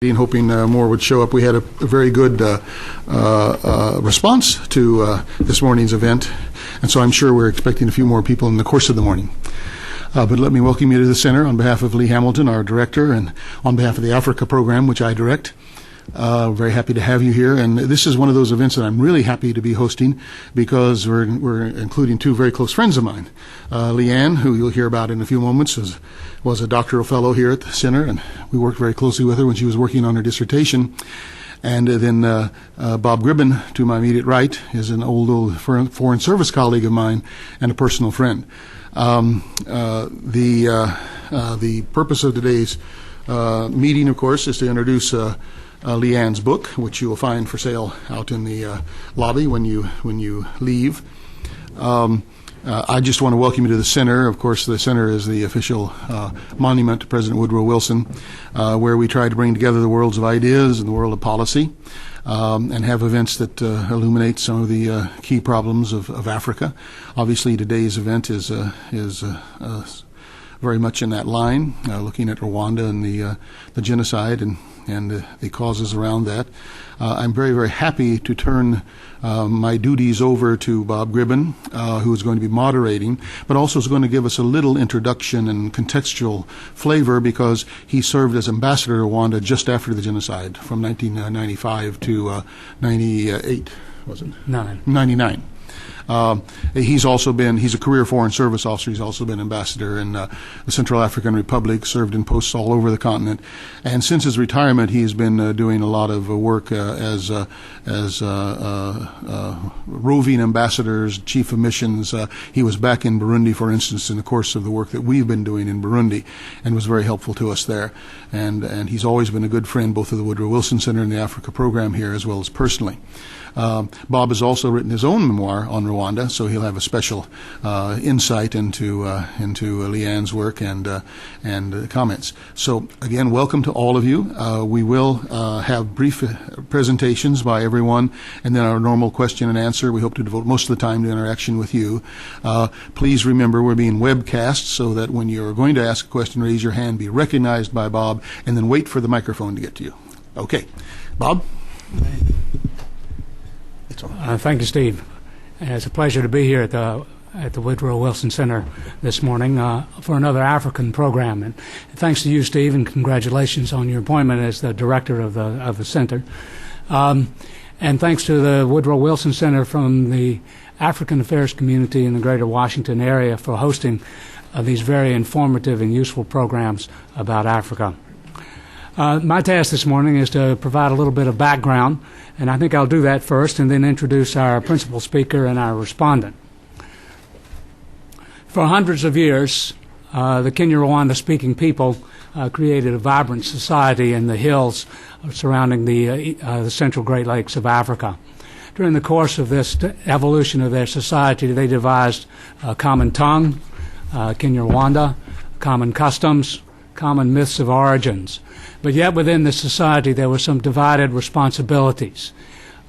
And hoping more would show up. We had a very good response to this morning's event, and so I'm sure we're expecting a few more people in the course of the morning. But let me welcome you to the center on behalf of Lee Hamilton, our director, and on behalf of the Africa program, which I direct. Very happy to have you here, and this is one of those events that I'm really happy to be hosting because we're including two very close friends of mine. Leanne, who you'll hear about in a few moments, was a doctoral fellow here at the center, and we worked very closely with her when she was working on her dissertation. And then Bob Gribbin, to my immediate right, is an old Foreign Service colleague of mine and a personal friend. The purpose of today's meeting, of course, is to introduce Leanne's book, which you will find for sale out in the lobby when you leave. I just want to welcome you to the center. Of course, the center is the official monument to President Woodrow Wilson, where we try to bring together the worlds of ideas and the world of policy, and have events that illuminate some of the key problems of Africa. Obviously, today's event is very much in that line, looking at Rwanda and the genocide and the causes around that. I'm very, very happy to turn my duties over to Bob Gribbin, who is going to be moderating, but also is going to give us a little introduction and contextual flavor because he served as ambassador to Rwanda just after the genocide from 1995 to 98, was it? 99. He's a career Foreign Service officer. He's also been ambassador in the Central African Republic, served in posts all over the continent. And since his retirement, he's been doing a lot of work as roving ambassadors, chief of missions. He was back in Burundi, for instance, in the course of the work that we've been doing in Burundi, and was very helpful to us there. And he's always been a good friend, both of the Woodrow Wilson Center and the Africa program here, as well as personally. Bob has also written his own memoir on Rwanda, so he'll have a special insight into Leanne's work and comments. So again, welcome to all of you. We will have brief presentations by everyone, and then our normal question and answer. We hope to devote most of the time to interaction with you. Please remember we're being webcast, so that when you're going to ask a question, raise your hand, be recognized by Bob, and then wait for the microphone to get to you. Okay, Bob. Thank you, Steve. It's a pleasure to be here at the Woodrow Wilson Center this morning for another African program. And thanks to you, Steve, and congratulations on your appointment as the director of the center. And thanks to the Woodrow Wilson Center from the African Affairs community in the greater Washington area for hosting these very informative and useful programs about Africa. My task this morning is to provide a little bit of background, and I think I'll do that first and then introduce our principal speaker and our respondent. For hundreds of years, the Kenya-Rwanda-speaking people created a vibrant society in the hills surrounding the central Great Lakes of Africa. During the course of this evolution of their society, they devised a common tongue, Kenya-Rwanda, common customs, common myths of origins. But yet within the society there were some divided responsibilities.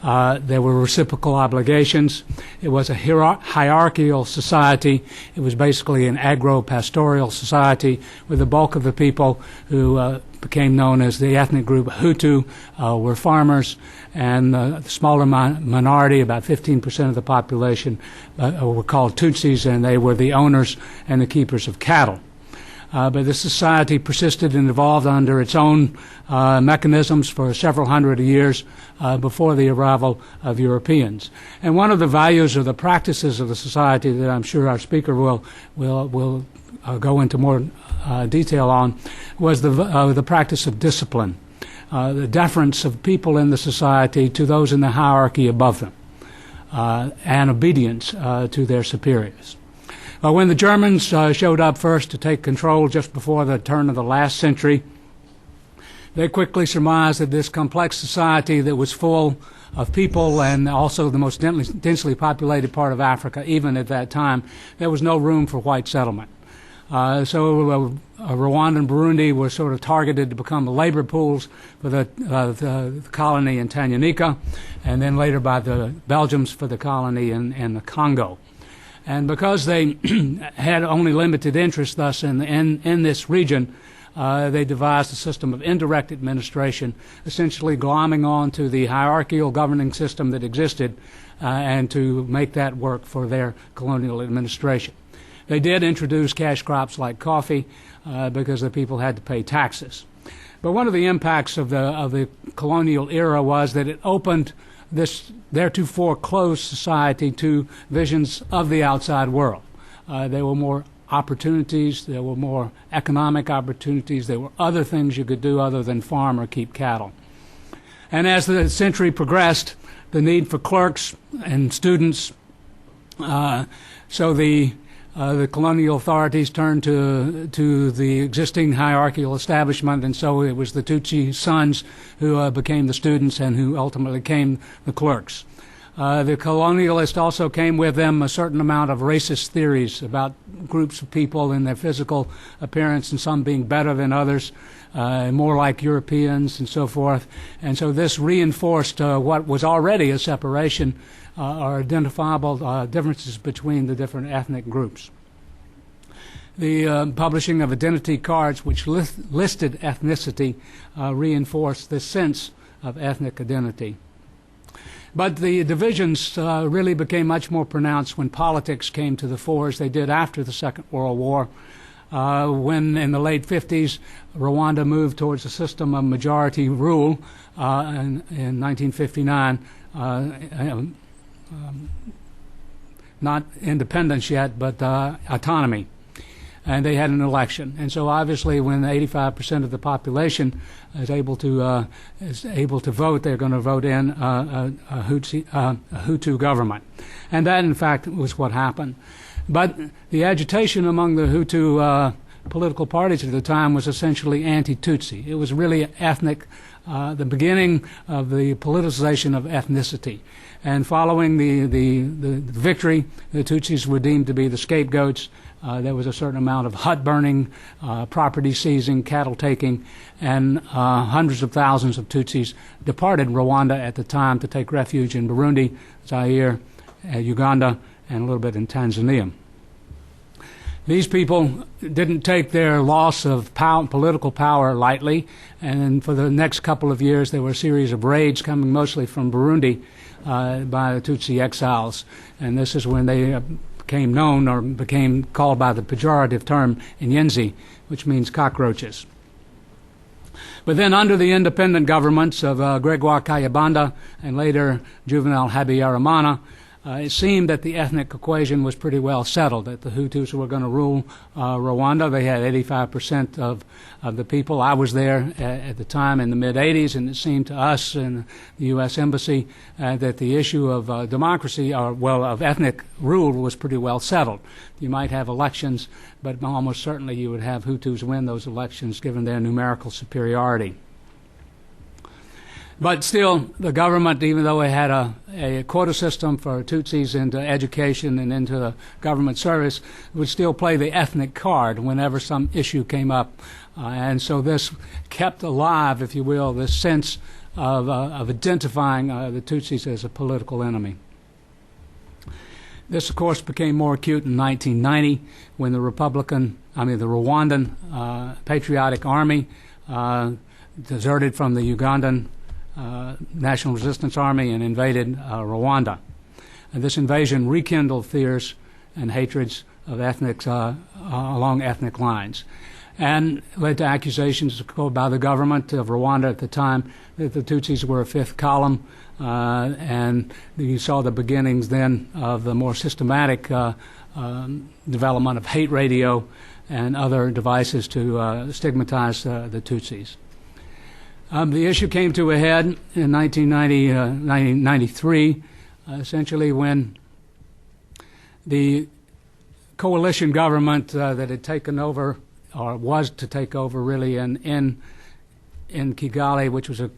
There were reciprocal obligations. It was a hierarchical society. It was basically an agro-pastoral society with the bulk of the people who became known as the ethnic group Hutu were farmers, and the smaller minority, about 15% of the population, were called Tutsis, and they were the owners and the keepers of cattle. But the society persisted and evolved under its own mechanisms for several hundred years before the arrival of Europeans. And one of the values or the practices of the society that I'm sure our speaker will go into more detail on was the practice of discipline, the deference of people in the society to those in the hierarchy above them, and obedience to their superiors. When the Germans showed up first to take control just before the turn of the last century, they quickly surmised that this complex society that was full of people and also the most densely populated part of Africa, even at that time, there was no room for white settlement. So Rwanda and Burundi were sort of targeted to become the labor pools for the colony in Tanganyika, and then later by the Belgians for the colony in the Congo. And because they had only limited interest thus in this region, they devised a system of indirect administration, essentially glomming on to the hierarchical governing system that existed and to make that work for their colonial administration. They did introduce cash crops like coffee because the people had to pay taxes. But one of the impacts of the colonial era was that it opened this theretofore closed society to visions of the outside world. There were more opportunities, there were more economic opportunities, there were other things you could do other than farm or keep cattle. And as the century progressed, the need for clerks and students, so the colonial authorities turned to the existing hierarchical establishment, and so it was the Tutsi sons who became the students and who ultimately became the clerks. The colonialists also came with them a certain amount of racist theories about groups of people and their physical appearance, and some being better than others, more like Europeans and so forth. And so this reinforced what was already a separation or identifiable differences between the different ethnic groups. The publishing of identity cards which listed ethnicity reinforced this sense of ethnic identity. But the divisions really became much more pronounced when politics came to the fore, as they did after the Second World War, when in the late 50s Rwanda moved towards a system of majority rule in 1959, not independence yet, but autonomy. And they had an election. And so obviously when 85% of the population is able to vote, they're going to vote in a Hutu government. And that, in fact, was what happened. But the agitation among the Hutu political parties at the time was essentially anti-Tutsi. It was really ethnic, the beginning of the politicization of ethnicity. And following the victory, the Tutsis were deemed to be the scapegoats. There was a certain amount of hut burning, property seizing, cattle taking, and hundreds of thousands of Tutsis departed Rwanda at the time to take refuge in Burundi, Zaire, Uganda, and a little bit in Tanzania. These people didn't take their loss of political power lightly, and for the next couple of years there were a series of raids coming mostly from Burundi by the Tutsi exiles, and this is when they became known or became called by the pejorative term Inyenzi, which means cockroaches. But then under the independent governments of Gregoire Kayibanda and later Juvenal Habyarimana, it seemed that the ethnic equation was pretty well settled, that the Hutus were going to rule Rwanda. They had 85% of the people. I was there at the time in the mid-'80s, and it seemed to us in the U.S. Embassy that the issue of democracy, or well, of ethnic rule, was pretty well settled. You might have elections, but almost certainly you would have Hutus win those elections given their numerical superiority. But still, the government, even though it had a quota system for Tutsis into education and into the government service, would still play the ethnic card whenever some issue came up. And so this kept alive, if you will, this sense of identifying the Tutsis as a political enemy. This, of course, became more acute in 1990 when the Rwandan Patriotic Army deserted from the Ugandan National Resistance Army and invaded Rwanda. And this invasion rekindled fears and hatreds of ethnics along ethnic lines, and led to accusations by the government of Rwanda at the time that the Tutsis were a fifth column, and you saw the beginnings then of the more systematic development of hate radio and other devices to stigmatize the Tutsis. The issue came to a head in 1993, essentially when the coalition government that had taken over, or was to take over really, in Kigali, which was a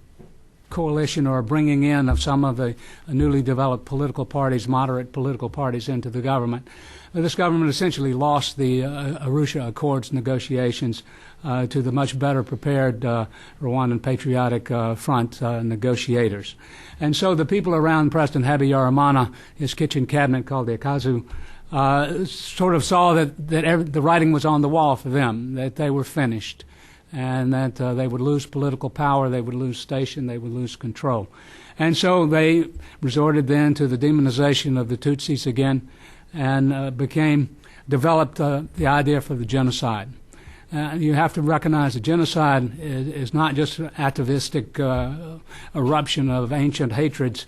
coalition or a bringing in of some of the newly developed political parties, moderate political parties, into the government. This government essentially lost the Arusha Accords negotiations to the much better prepared Rwandan Patriotic Front negotiators. And so the people around President Habyarimana, his kitchen cabinet called the Akazu, sort of saw that the writing was on the wall for them, that they were finished. and that they would lose political power, they would lose station, they would lose control. And so they resorted then to the demonization of the Tutsis again, and developed the idea for the genocide. You have to recognize that genocide is not just an atavistic eruption of ancient hatreds.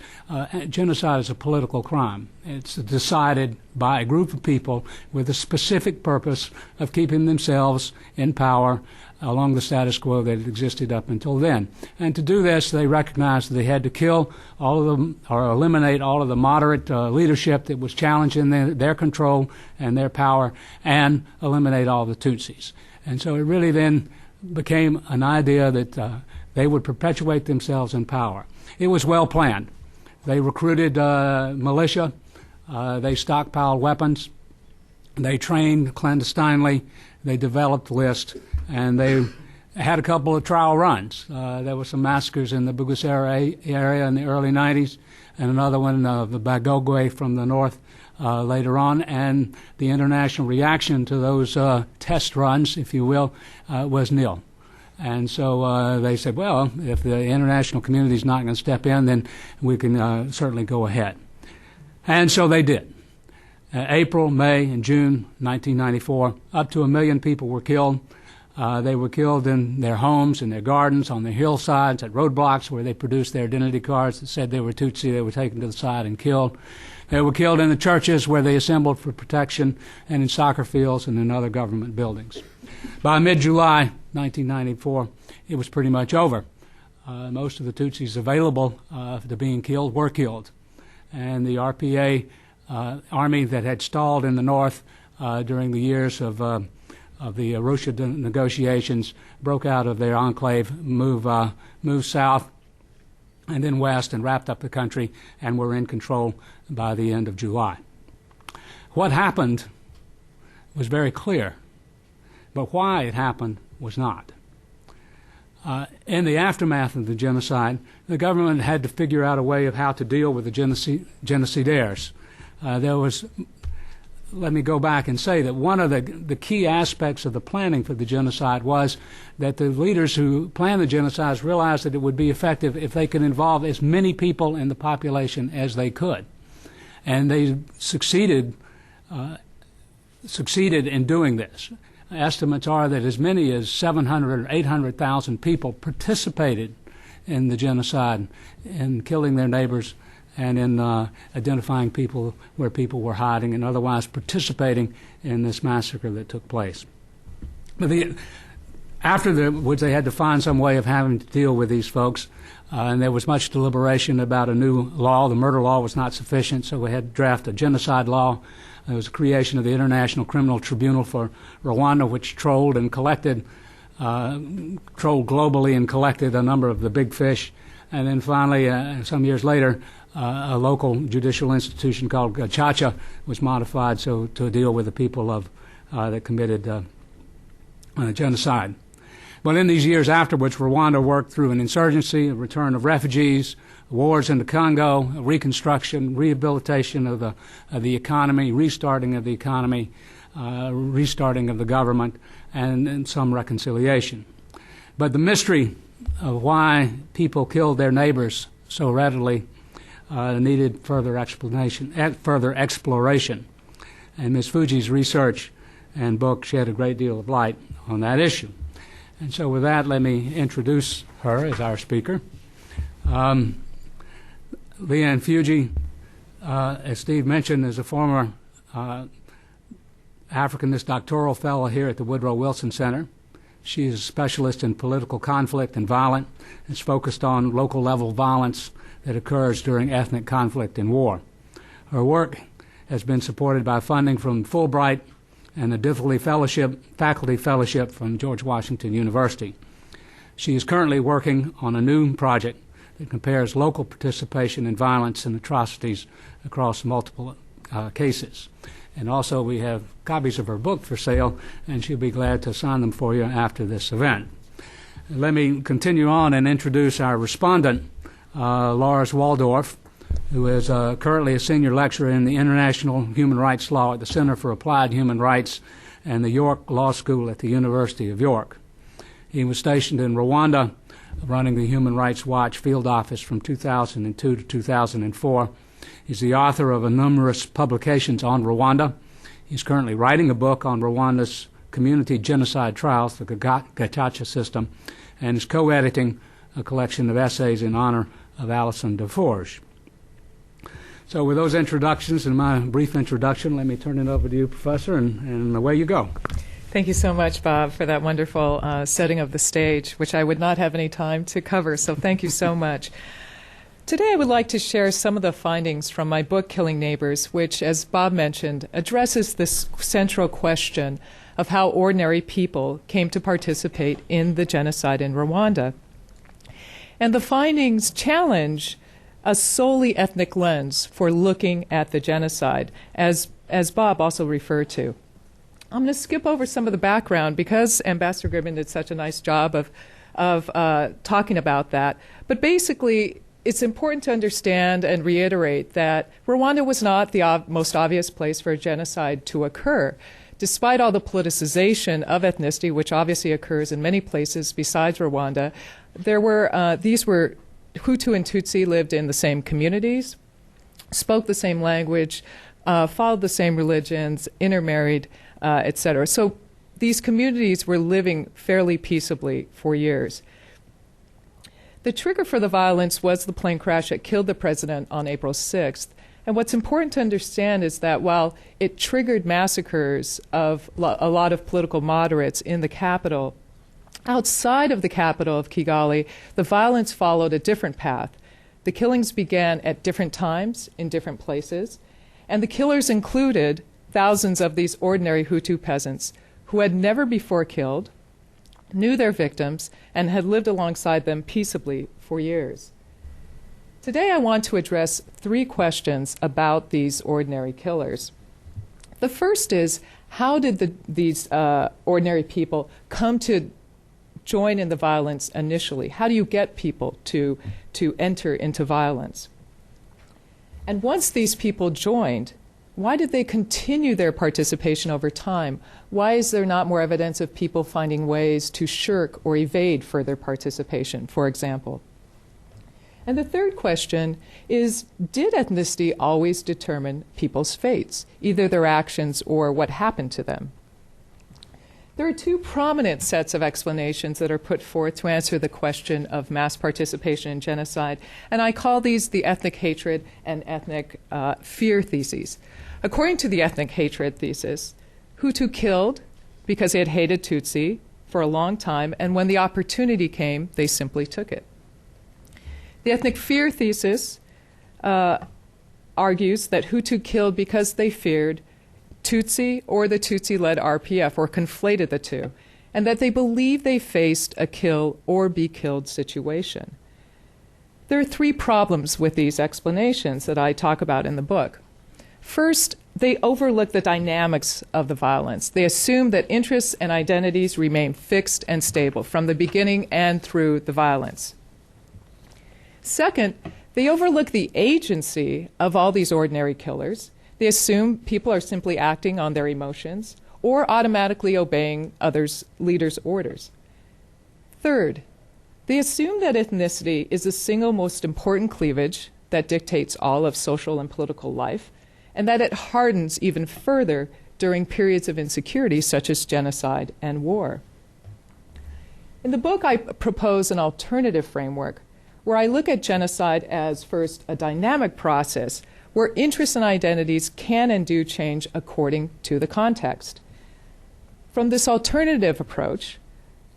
Genocide is a political crime. It's decided by a group of people with a specific purpose of keeping themselves in power along the status quo that existed up until then. And to do this, they recognized that they had to kill all of them, or eliminate all of the moderate leadership that was challenging their control and their power, and eliminate all the Tutsis. And so it really then became an idea that they would perpetuate themselves in power. It was well planned. They recruited militia. They stockpiled weapons. They trained clandestinely. They developed lists. And they had a couple of trial runs. There were some massacres in the Bugesera area in the early 90s, and another one, the Bagogwe from the north, later on, and the international reaction to those test runs, if you will, was nil. And so they said, well, if the international community is not going to step in, then we can certainly go ahead. And so they did. April, May, and June 1994, up to 1 million people were killed. They were killed in their homes, in their gardens, on their hillsides, at roadblocks where they produced their identity cards that said they were Tutsi. They were taken to the side and killed. They were killed in the churches where they assembled for protection, and in soccer fields and in other government buildings. By mid-July 1994, it was pretty much over. Most of the Tutsis available to being killed were killed. And the RPA army that had stalled in the north during the years of the Arusha negotiations broke out of their enclave, moved south and then west, and wrapped up the country, and were in control by the end of July. What happened was very clear, but why it happened was not. In the aftermath of the genocide, the government had to figure out a way of how to deal with the genocidaires. Let me go back and say that one of the key aspects of the planning for the genocide was that the leaders who planned the genocides realized that it would be effective if they could involve as many people in the population as they could. And they succeeded in doing this. Estimates are that as many as 700 or 800,000 people participated in the genocide, in killing their neighbors, and in identifying people where people were hiding, and otherwise participating in this massacre that took place. But afterwards, they had to find some way of having to deal with these folks, and there was much deliberation about a new law. The murder law was not sufficient, so we had to draft a genocide law. There was a creation of the International Criminal Tribunal for Rwanda, which trolled globally and collected a number of the big fish. And then finally, some years later, a local judicial institution called Gacaca was modified to deal with the people that committed genocide. But in these years afterwards, Rwanda worked through an insurgency, a return of refugees, wars in the Congo, reconstruction, rehabilitation of the economy, restarting of the economy, restarting of the government, and some reconciliation. But the mystery of why people killed their neighbors so readily needed further exploration. And Ms. Fujii's research and book shed a great deal of light on that issue. And so with that, let me introduce her as our speaker. Leanne Fujii, as Steve mentioned, is a former Africanist doctoral fellow here at the Woodrow Wilson Center. She is a specialist in political conflict and violence. It's focused on local level violence that occurs during ethnic conflict and war. Her work has been supported by funding from Fulbright and the Diffley Faculty Fellowship from George Washington University. She is currently working on a new project that compares local participation in violence and atrocities across multiple cases. And also we have copies of her book for sale, and she'll be glad to sign them for you after this event. Let me continue on and introduce our respondent, Lars Waldorf, who is currently a senior lecturer in the International Human Rights Law at the Center for Applied Human Rights and the York Law School at the University of York. He was stationed in Rwanda, running the Human Rights Watch field office from 2002 to 2004. He's the author of numerous publications on Rwanda. He's currently writing a book on Rwanda's community genocide trials, the Gacaca system, and is co-editing a collection of essays in honor of Alison Deforge. So with those introductions and my brief introduction, let me turn it over to you, Professor, and away you go. Thank you so much, Bob, for that wonderful setting of the stage, which I would not have any time to cover, so thank you so much. Today I would like to share some of the findings from my book, Killing Neighbors, which, as Bob mentioned, addresses this central question of how ordinary people came to participate in the genocide in Rwanda. And the findings challenge a solely ethnic lens for looking at the genocide, as Bob also referred to. I'm going to skip over some of the background because Ambassador Gribbin did such a nice job of talking about that. But basically, it's important to understand and reiterate that Rwanda was not the most obvious place for a genocide to occur. Despite all the politicization of ethnicity, which obviously occurs in many places besides Rwanda, these were Hutu and Tutsi lived in the same communities, spoke the same language, followed the same religions, intermarried, etc. So these communities were living fairly peaceably for years. The trigger for the violence was the plane crash that killed the president on April 6th. And what's important to understand is that while it triggered massacres of a lot of political moderates in the capital, outside of the capital of Kigali, the violence followed a different path. The killings began at different times in different places, and the killers included thousands of these ordinary Hutu peasants who had never before killed, knew their victims, and had lived alongside them peaceably for years. Today I want to address three questions about these ordinary killers. The first is, how did these ordinary people come to join in the violence initially? How do you get people to enter into violence? And once these people joined, why did they continue their participation over time? Why is there not more evidence of people finding ways to shirk or evade further participation, for example? And the third question is, did ethnicity always determine people's fates, either their actions or what happened to them? There are two prominent sets of explanations that are put forth to answer the question of mass participation in genocide, and I call these the ethnic hatred and ethnic fear theses. According to the ethnic hatred thesis, Hutu killed because they had hated Tutsi for a long time, and when the opportunity came, they simply took it. The ethnic fear thesis argues that Hutu killed because they feared Tutsi or the Tutsi-led RPF, or conflated the two, and that they believed they faced a kill or be killed situation. There are three problems with these explanations that I talk about in the book. First, they overlook the dynamics of the violence. They assume that interests and identities remain fixed and stable from the beginning and through the violence. Second, they overlook the agency of all these ordinary killers. They assume people are simply acting on their emotions or automatically obeying leaders' orders. Third, they assume that ethnicity is the single most important cleavage that dictates all of social and political life, and that it hardens even further during periods of insecurity such as genocide and war. In the book, I propose an alternative framework where I look at genocide as, first, a dynamic process where interests and identities can and do change according to the context. From this alternative approach,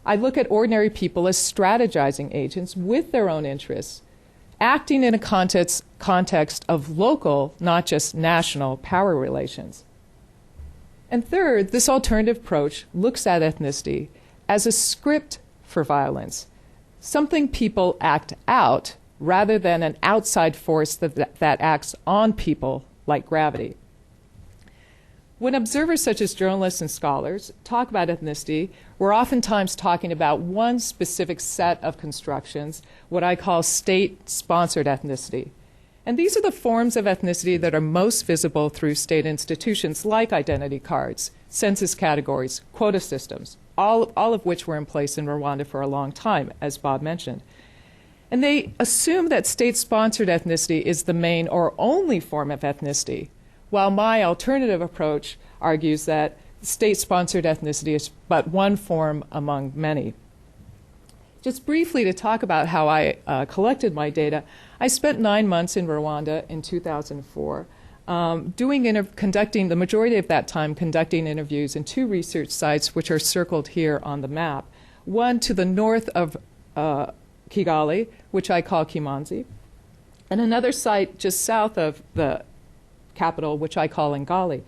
I look at ordinary people as strategizing agents with their own interests, acting in a context of local, not just national, power relations. And third, this alternative approach looks at ethnicity as a script for violence, something people act out rather than an outside force that acts on people like gravity. When observers such as journalists and scholars talk about ethnicity, we're oftentimes talking about one specific set of constructions, what I call state-sponsored ethnicity. And these are the forms of ethnicity that are most visible through state institutions like identity cards, census categories, quota systems. all of which were in place in Rwanda for a long time, as Bob mentioned. And they assume that state-sponsored ethnicity is the main or only form of ethnicity, while my alternative approach argues that state-sponsored ethnicity is but one form among many. Just briefly to talk about how I collected my data, I spent 9 months in Rwanda in 2004, conducting the majority of that time conducting interviews in 2 research sites which are circled here on the map. One to the north of Kigali, which I call Kimanzi, and another site just south of the capital, which I call Ngali.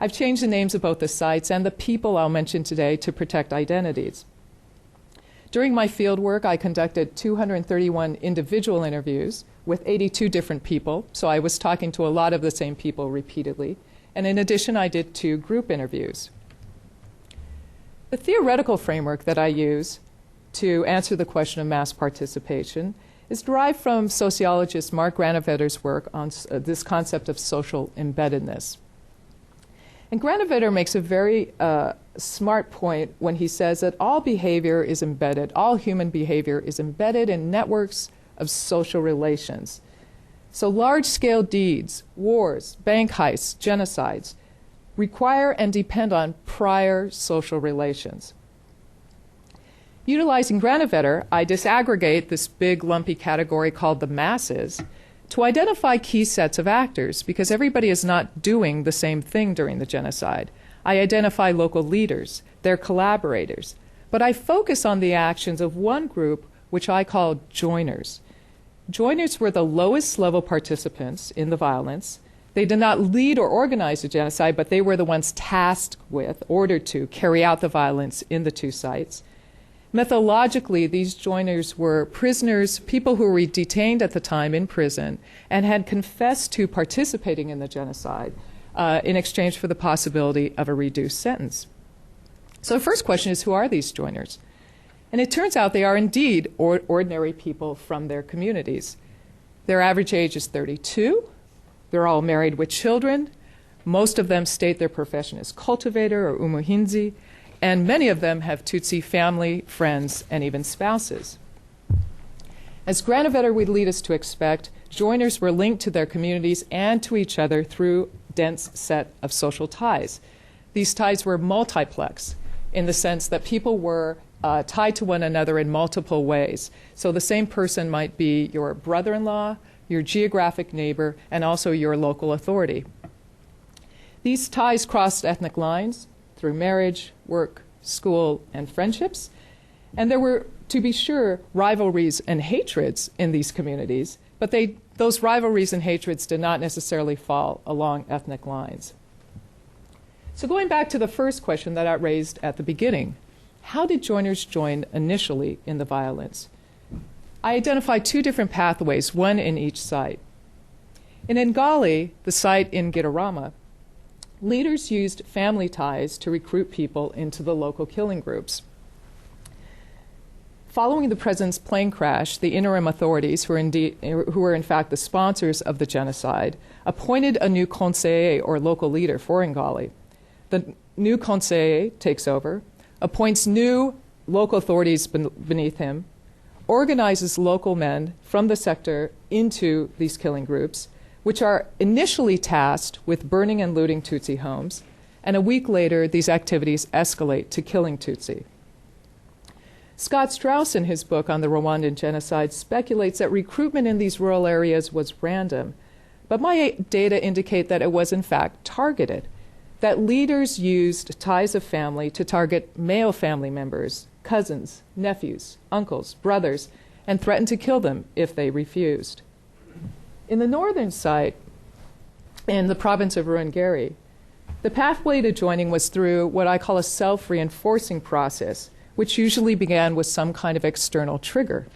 I've changed the names of both the sites and the people I'll mention today to protect identities. During my field work, I conducted 231 individual interviews with 82 different people, so I was talking to a lot of the same people repeatedly. And in addition, I did 2 group interviews. The theoretical framework that I use to answer the question of mass participation is derived from sociologist Mark Granovetter's work on this concept of social embeddedness. And Granovetter makes a very smart point when he says that all behavior is embedded, all human behavior is embedded in networks of social relations. So large-scale deeds, wars, bank heists, genocides, require and depend on prior social relations. Utilizing Granovetter, I disaggregate this big lumpy category called the masses to identify key sets of actors, because everybody is not doing the same thing during the genocide. I identify local leaders, their collaborators, but I focus on the actions of one group which I call joiners. Joiners were the lowest level participants in the violence. They did not lead or organize the genocide, but they were the ones tasked with, ordered to, carry out the violence in the 2 sites. Methodologically, these joiners were prisoners, people who were detained at the time in prison and had confessed to participating in the genocide in exchange for the possibility of a reduced sentence. So the first question is, who are these joiners? And it turns out they are indeed ordinary people from their communities. Their average age is 32. They're all married with children. Most of them state their profession as cultivator or umuhinzi, and many of them have Tutsi family, friends, and even spouses. As Granovetter would lead us to expect, joiners were linked to their communities and to each other through a dense set of social ties. These ties were multiplex in the sense that people were tied to one another in multiple ways. So the same person might be your brother-in-law, your geographic neighbor, and also your local authority. These ties crossed ethnic lines through marriage, work, school, and friendships. And there were, to be sure, rivalries and hatreds in these communities, but those rivalries and hatreds did not necessarily fall along ethnic lines. So going back to the first question that I raised at the beginning, how did joiners join initially in the violence? I identified 2 different pathways, one in each site. In Ngali, the site in Gitarama, leaders used family ties to recruit people into the local killing groups. Following the president's plane crash, the interim authorities, who were in fact the sponsors of the genocide, appointed a new conseiller or local leader for Ngali. The new conseiller takes over, appoints new local authorities beneath him, organizes local men from the sector into these killing groups, which are initially tasked with burning and looting Tutsi homes, and a week later these activities escalate to killing Tutsi. Scott Strauss, in his book on the Rwandan genocide, speculates that recruitment in these rural areas was random, but my data indicate that it was in fact targeted, that leaders used ties of family to target male family members, cousins, nephews, uncles, brothers, and threatened to kill them if they refused. In the northern site, in the province of Ruwenzori, the pathway to joining was through what I call a self-reinforcing process, which usually began with some kind of external trigger.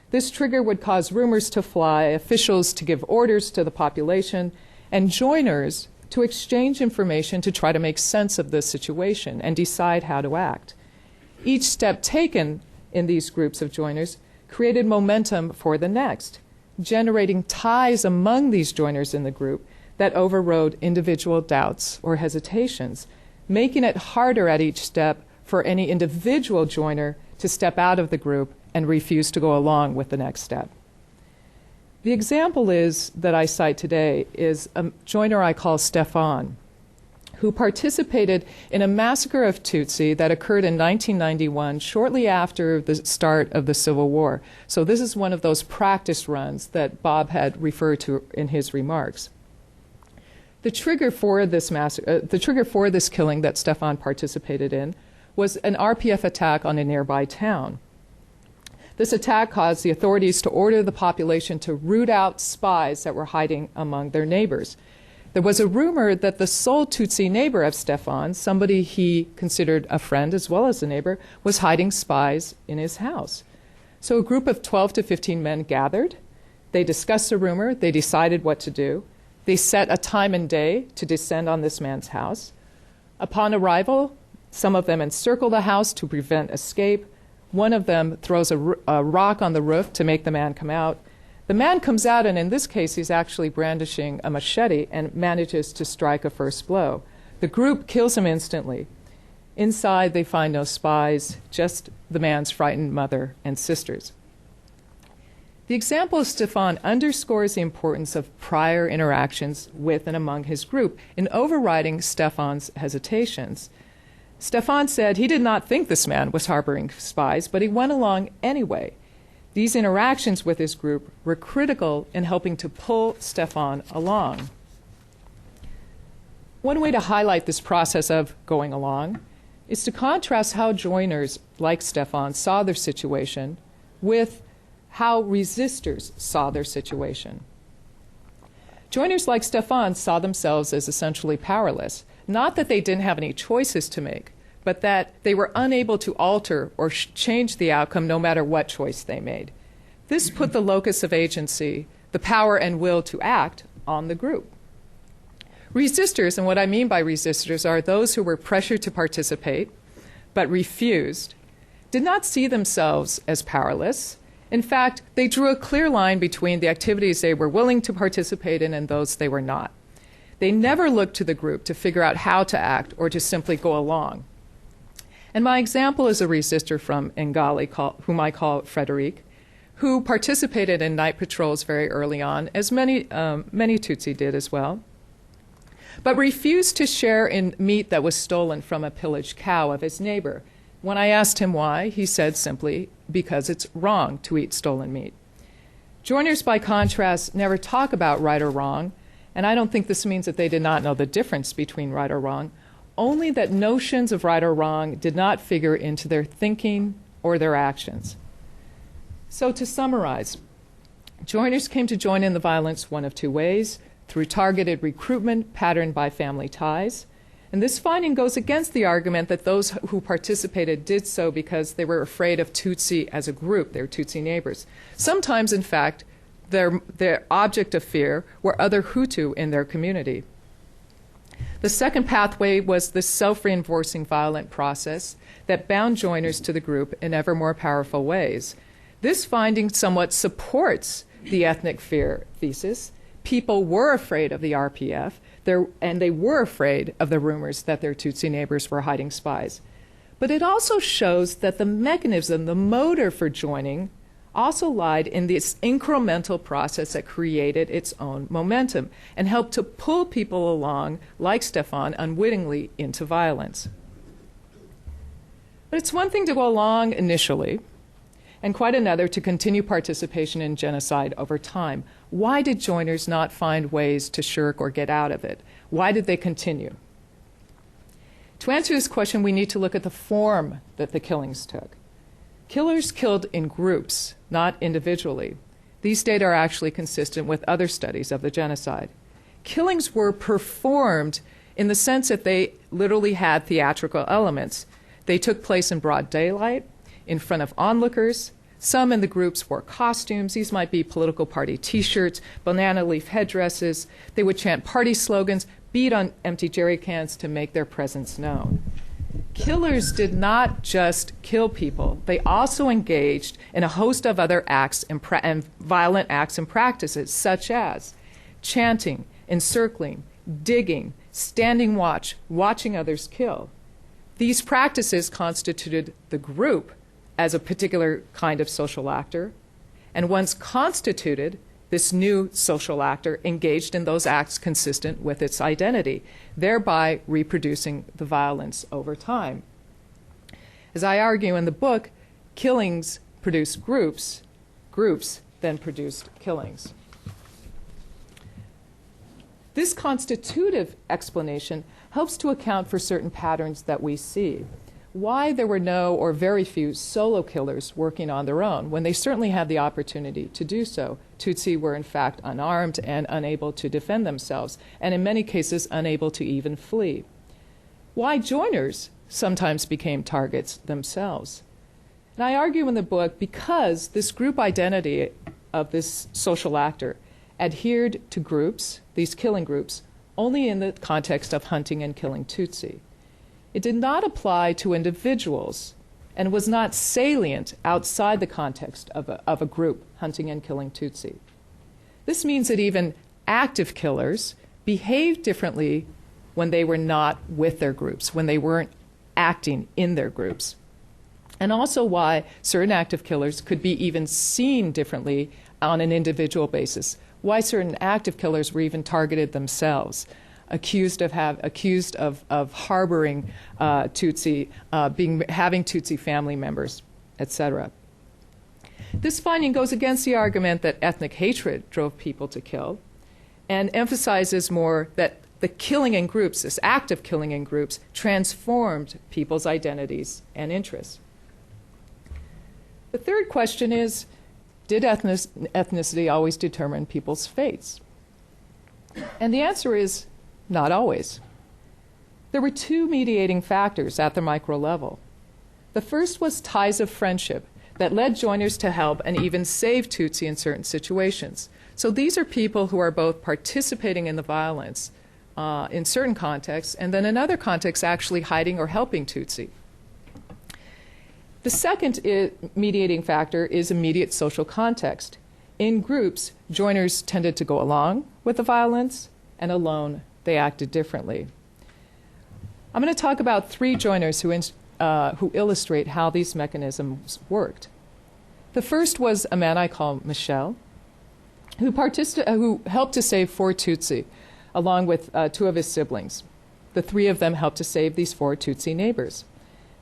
This trigger would cause rumors to fly, officials to give orders to the population, and joiners to exchange information to try to make sense of the situation and decide how to act. Each step taken in these groups of joiners created momentum for the next, generating ties among these joiners in the group that overrode individual doubts or hesitations, making it harder at each step for any individual joiner to step out of the group and refuse to go along with the next step. The example that I cite today is a joiner I call Stefan, who participated in a massacre of Tutsi that occurred in 1991, shortly after the start of the Civil War. So this is one of those practice runs that Bob had referred to in his remarks. The trigger for this killing that Stefan participated in was an RPF attack on a nearby town. This attack caused the authorities to order the population to root out spies that were hiding among their neighbors. There was a rumor that the sole Tutsi neighbor of Stefan, somebody he considered a friend as well as a neighbor, was hiding spies in his house. So a group of 12 to 15 men gathered. They discussed the rumor. They decided what to do. They set a time and day to descend on this man's house. Upon arrival, some of them encircle the house to prevent escape. One of them throws a rock on the roof to make the man come out. The man comes out, and in this case, he's actually brandishing a machete and manages to strike a first blow. The group kills him instantly. Inside, they find no spies, just the man's frightened mother and sisters. The example of Stefan underscores the importance of prior interactions with and among his group in overriding Stefan's hesitations. Stefan said he did not think this man was harboring spies, but he went along anyway. These interactions with his group were critical in helping to pull Stefan along. One way to highlight this process of going along is to contrast how joiners like Stefan saw their situation with how resistors saw their situation. Joiners like Stefan saw themselves as essentially powerless, not that they didn't have any choices to make, but that they were unable to alter or change the outcome no matter what choice they made. This put the locus of agency, the power and will to act, on the group. Resistors, and what I mean by resistors are those who were pressured to participate but refused, did not see themselves as powerless. In fact, they drew a clear line between the activities they were willing to participate in and those they were not. They never looked to the group to figure out how to act or to simply go along. And my example is a resistor from Ngali, whom I call Frederic, who participated in night patrols very early on, as many Tutsi did as well, but refused to share in meat that was stolen from a pillaged cow of his neighbor. When I asked him why, he said simply, because it's wrong to eat stolen meat. Joiners, by contrast, never talk about right or wrong, and I don't think this means that they did not know the difference between right or wrong, only that notions of right or wrong did not figure into their thinking or their actions. So to summarize, joiners came to join in the violence one of two ways: through targeted recruitment patterned by family ties. And this finding goes against the argument that those who participated did so because they were afraid of Tutsi as a group, their Tutsi neighbors. Sometimes, in fact, their object of fear were other Hutu in their community. The second pathway was the self-reinforcing violent process that bound joiners to the group in ever more powerful ways. This finding somewhat supports the ethnic fear thesis. People were afraid of the RPF, and they were afraid of the rumors that their Tutsi neighbors were hiding spies. But it also shows that the mechanism, the motor for joining, also lied in this incremental process that created its own momentum and helped to pull people along, like Stefan, unwittingly into violence. But it's one thing to go along initially, and quite another to continue participation in genocide over time. Why did joiners not find ways to shirk or get out of it? Why did they continue? To answer this question, we need to look at the form that the killings took. Killers killed in groups, not individually. These data are actually consistent with other studies of the genocide. Killings were performed in the sense that they literally had theatrical elements. They took place in broad daylight, in front of onlookers. Some in the groups wore costumes. These might be political party T-shirts, banana leaf headdresses. They would chant party slogans, beat on empty jerry cans to make their presence known. Killers did not just kill people. They also engaged in a host of other acts and violent acts and practices, such as chanting, encircling, digging, standing watch, watching others kill. These practices constituted the group as a particular kind of social actor, and once constituted, this new social actor engaged in those acts consistent with its identity, thereby reproducing the violence over time. As I argue in the book, killings produced groups, groups then produced killings. This constitutive explanation helps to account for certain patterns that we see. Why there were no or very few solo killers working on their own, when they certainly had the opportunity to do so. Tutsi were in fact unarmed and unable to defend themselves, and in many cases unable to even flee. Why joiners sometimes became targets themselves. And I argue in the book because this group identity of this social actor adhered to groups, these killing groups, only in the context of hunting and killing Tutsi. It did not apply to individuals and was not salient outside the context of a group hunting and killing Tutsi. This means that even active killers behaved differently when they were not with their groups, when they weren't acting in their groups. And also why certain active killers could be even seen differently on an individual basis, why certain active killers were even targeted themselves, accused of harboring Tutsi, having Tutsi family members, etc. This finding goes against the argument that ethnic hatred drove people to kill, and emphasizes more that the killing in groups, this act of killing in groups, transformed people's identities and interests. The third question is, did ethnicity always determine people's fates? And the answer is, not always. There were two mediating factors at the micro level. The first was ties of friendship that led joiners to help and even save Tutsi in certain situations. So these are people who are both participating in the violence in certain contexts, and then in other contexts actually hiding or helping Tutsi. The second mediating factor is immediate social context. In groups, joiners tended to go along with the violence, and alone they acted differently. I'm going to talk about three joiners who illustrate how these mechanisms worked. The first was a man I call Michel, who helped to save 4 Tutsi, along with 2 of his siblings. The 3 of them helped to save these 4 Tutsi neighbors.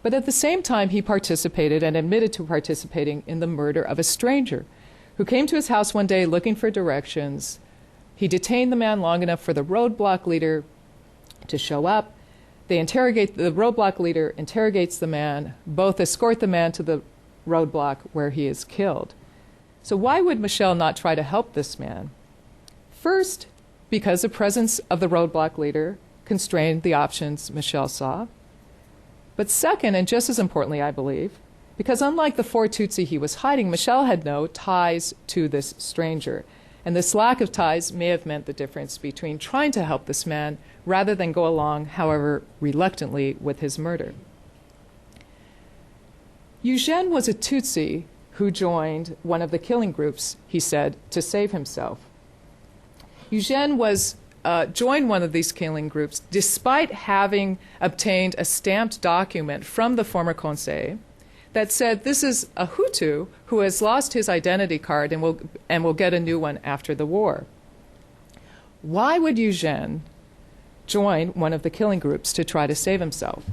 But at the same time, he participated and admitted to participating in the murder of a stranger who came to his house one day looking for directions. He detained the man long enough for the roadblock leader to show up. The roadblock leader interrogates the man. Both escort the man to the roadblock where he is killed. So why would Michel not try to help this man? First, because the presence of the roadblock leader constrained the options Michel saw. But second, and just as importantly, I believe, because unlike the 4 Tutsi he was hiding, Michel had no ties to this stranger. And this lack of ties may have meant the difference between trying to help this man rather than go along, however reluctantly, with his murder. Eugène was a Tutsi who joined one of the killing groups, he said, to save himself. Eugène joined one of these killing groups despite having obtained a stamped document from the former Conseil that said this is a Hutu who has lost his identity card and will get a new one after the war. Why would Eugène join one of the killing groups to try to save himself?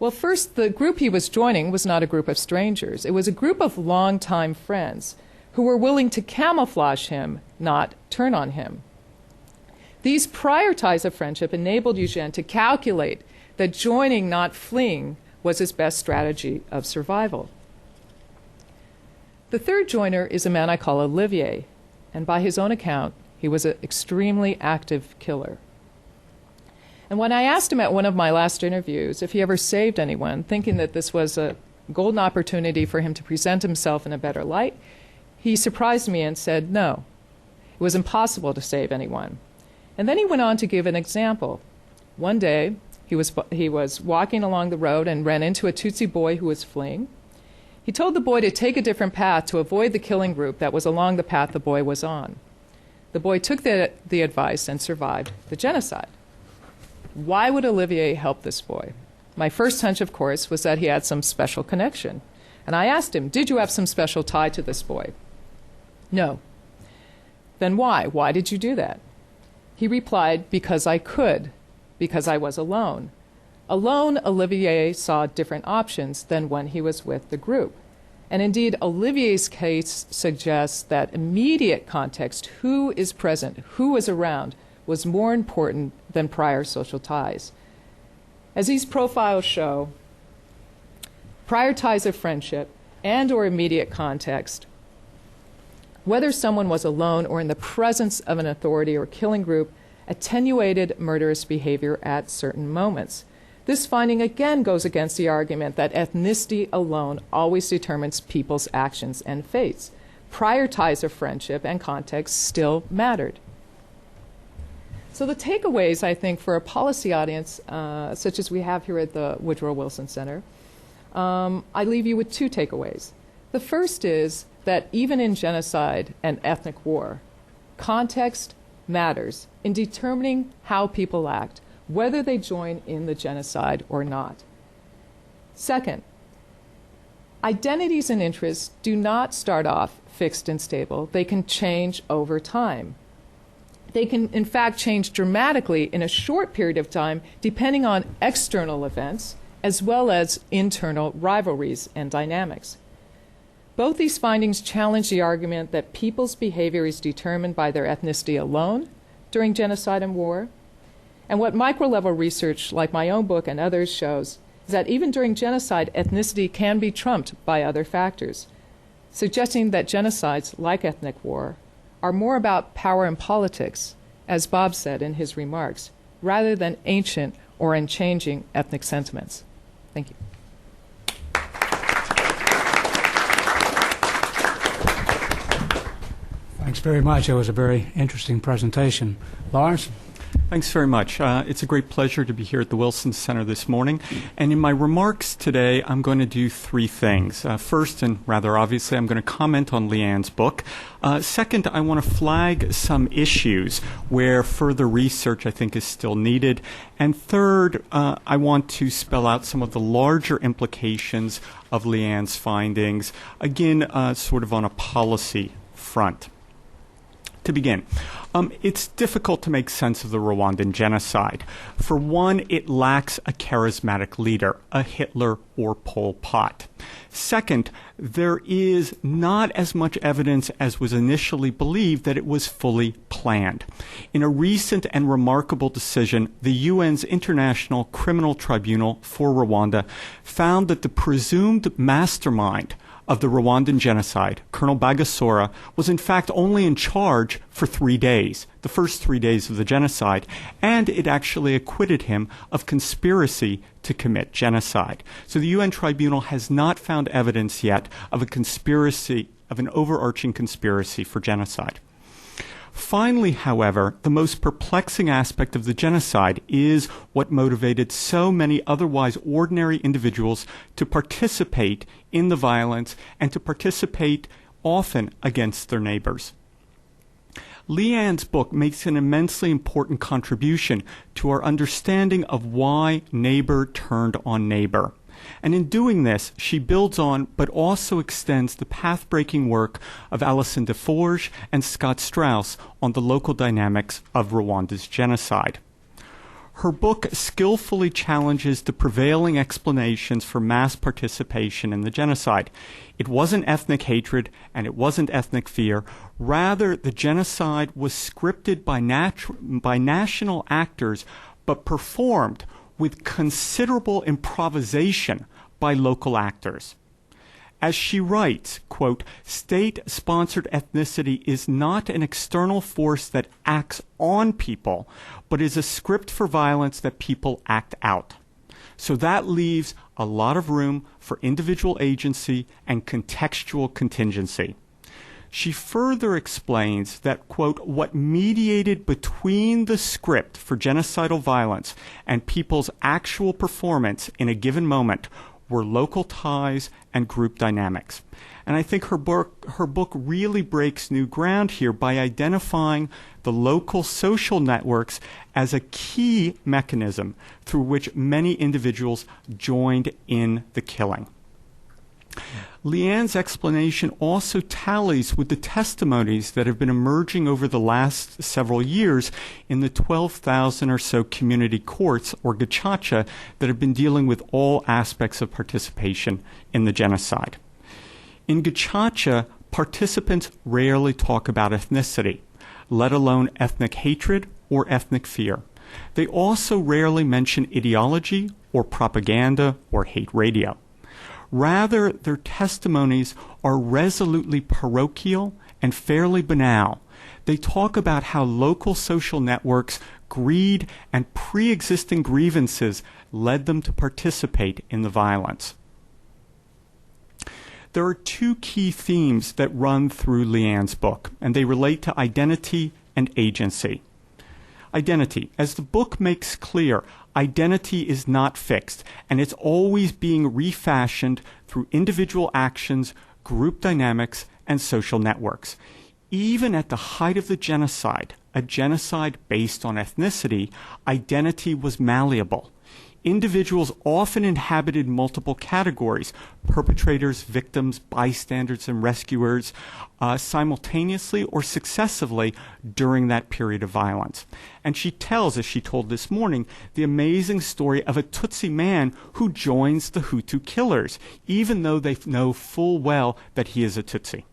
Well, first, the group he was joining was not a group of strangers. It was a group of longtime friends who were willing to camouflage him, not turn on him. These prior ties of friendship enabled Eugène to calculate that joining, not fleeing, was his best strategy of survival. The third joiner is a man I call Olivier, and by his own account, he was an extremely active killer. And when I asked him at one of my last interviews if he ever saved anyone, thinking that this was a golden opportunity for him to present himself in a better light, he surprised me and said no. It was impossible to save anyone. And then he went on to give an example. One day, he was walking along the road and ran into a Tutsi boy who was fleeing. He told the boy to take a different path to avoid the killing group that was along the path the boy was on. The boy took the advice and survived the genocide. Why would Olivier help this boy? My first hunch, of course, was that he had some special connection. And I asked him, did you have some special tie to this boy? No. Then why? Why did you do that? He replied, because I could, because I was alone. Alone, Olivier saw different options than when he was with the group. And indeed, Olivier's case suggests that immediate context, who is present, who is around, was more important than prior social ties. As these profiles show, prior ties of friendship and or immediate context, whether someone was alone or in the presence of an authority or killing group, attenuated murderous behavior at certain moments. This finding again goes against the argument that ethnicity alone always determines people's actions and fates. Prior ties of friendship and context still mattered. So the takeaways, I think, for a policy audience, such as we have here at the Woodrow Wilson Center, I leave you with two takeaways. The first is that even in genocide and ethnic war, context matters in determining how people act, whether they join in the genocide or not. Second, identities and interests do not start off fixed and stable. They can change over time. They can, in fact, change dramatically in a short period of time, depending on external events, as well as internal rivalries and dynamics. Both these findings challenge the argument that people's behavior is determined by their ethnicity alone during genocide and war. And what micro-level research, like my own book and others, shows is that even during genocide, ethnicity can be trumped by other factors, suggesting that genocides, like ethnic war, are more about power and politics, as Bob said in his remarks, rather than ancient or unchanging ethnic sentiments. Thank you. Thanks very much. It was a very interesting presentation. Lars? Thanks very much. It's a great pleasure to be here at the Wilson Center this morning. And in my remarks today, I'm going to do three things. First, and rather obviously, I'm going to comment on Leanne's book. Second, I want to flag some issues where further research, I think, is still needed. And third, I want to spell out some of the larger implications of Leanne's findings, again, sort of on a policy front. To begin, it's difficult to make sense of the Rwandan genocide. For one, it lacks a charismatic leader, a Hitler or Pol Pot. Second, there is not as much evidence as was initially believed that it was fully planned. In a recent and remarkable decision, the UN's International Criminal Tribunal for Rwanda found that the presumed mastermind of the Rwandan genocide, Colonel Bagasora, was in fact only in charge for 3 days, the first 3 days of the genocide, and it actually acquitted him of conspiracy to commit genocide. So the UN tribunal has not found evidence yet of a conspiracy, of an overarching conspiracy for genocide. Finally, however, the most perplexing aspect of the genocide is what motivated so many otherwise ordinary individuals to participate in the violence and to participate often against their neighbors. Leanne's book makes an immensely important contribution to our understanding of why neighbor turned on neighbor. And in doing this, she builds on but also extends the path-breaking work of Alison Deforge and Scott Strauss on the local dynamics of Rwanda's genocide. Her book skillfully challenges the prevailing explanations for mass participation in the genocide. It wasn't ethnic hatred and it wasn't ethnic fear. Rather, the genocide was scripted by national actors but performed with considerable improvisation by local actors. As she writes, quote, state-sponsored ethnicity is not an external force that acts on people, but is a script for violence that people act out. So that leaves a lot of room for individual agency and contextual contingency. She further explains that, quote, what mediated between the script for genocidal violence and people's actual performance in a given moment were local ties and group dynamics. And I think her book really breaks new ground here by identifying the local social networks as a key mechanism through which many individuals joined in the killing. Leanne's explanation also tallies with the testimonies that have been emerging over the last several years in the 12,000 or so community courts, or gacaca, that have been dealing with all aspects of participation in the genocide. In gacaca, participants rarely talk about ethnicity, let alone ethnic hatred or ethnic fear. They also rarely mention ideology or propaganda or hate radio. Rather, their testimonies are resolutely parochial and fairly banal. They talk about how local social networks, greed, and pre-existing grievances led them to participate in the violence. There are two key themes that run through Leanne's book, and they relate to identity and agency. Identity. As the book makes clear, identity is not fixed, and it's always being refashioned through individual actions, group dynamics, and social networks. Even at the height of the genocide, a genocide based on ethnicity, identity was malleable. Individuals often inhabited multiple categories: perpetrators, victims, bystanders, and rescuers, simultaneously or successively during that period of violence. And she tells, as she told this morning, the amazing story of a Tutsi man who joins the Hutu killers, even though they know full well that he is a Tutsi.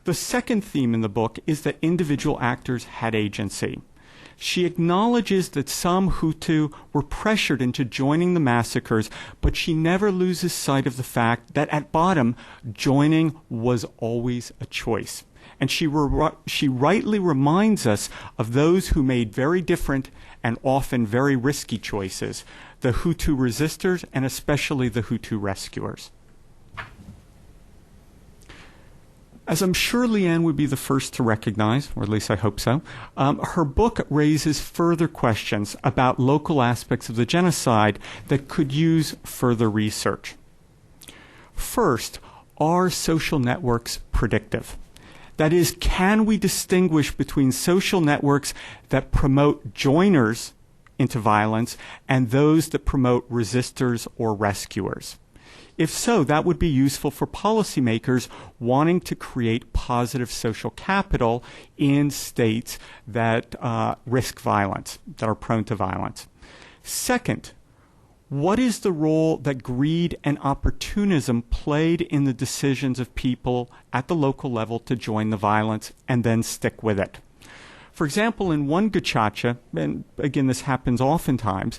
The second theme in the book is that individual actors had agency. She acknowledges that some Hutu were pressured into joining the massacres, but she never loses sight of the fact that at bottom, joining was always a choice. And she rightly reminds us of those who made very different and often very risky choices, the Hutu resistors and especially the Hutu rescuers. As I'm sure Leanne would be the first to recognize, or at least I hope so, her book raises further questions about local aspects of the genocide that could use further research. First, are social networks predictive? That is, can we distinguish between social networks that promote joiners into violence and those that promote resistors or rescuers? If so, that would be useful for policymakers wanting to create positive social capital in states that risk violence, that are prone to violence. Second, what is the role that greed and opportunism played in the decisions of people at the local level to join the violence and then stick with it? For example, in one gacaca, and again this happens oftentimes,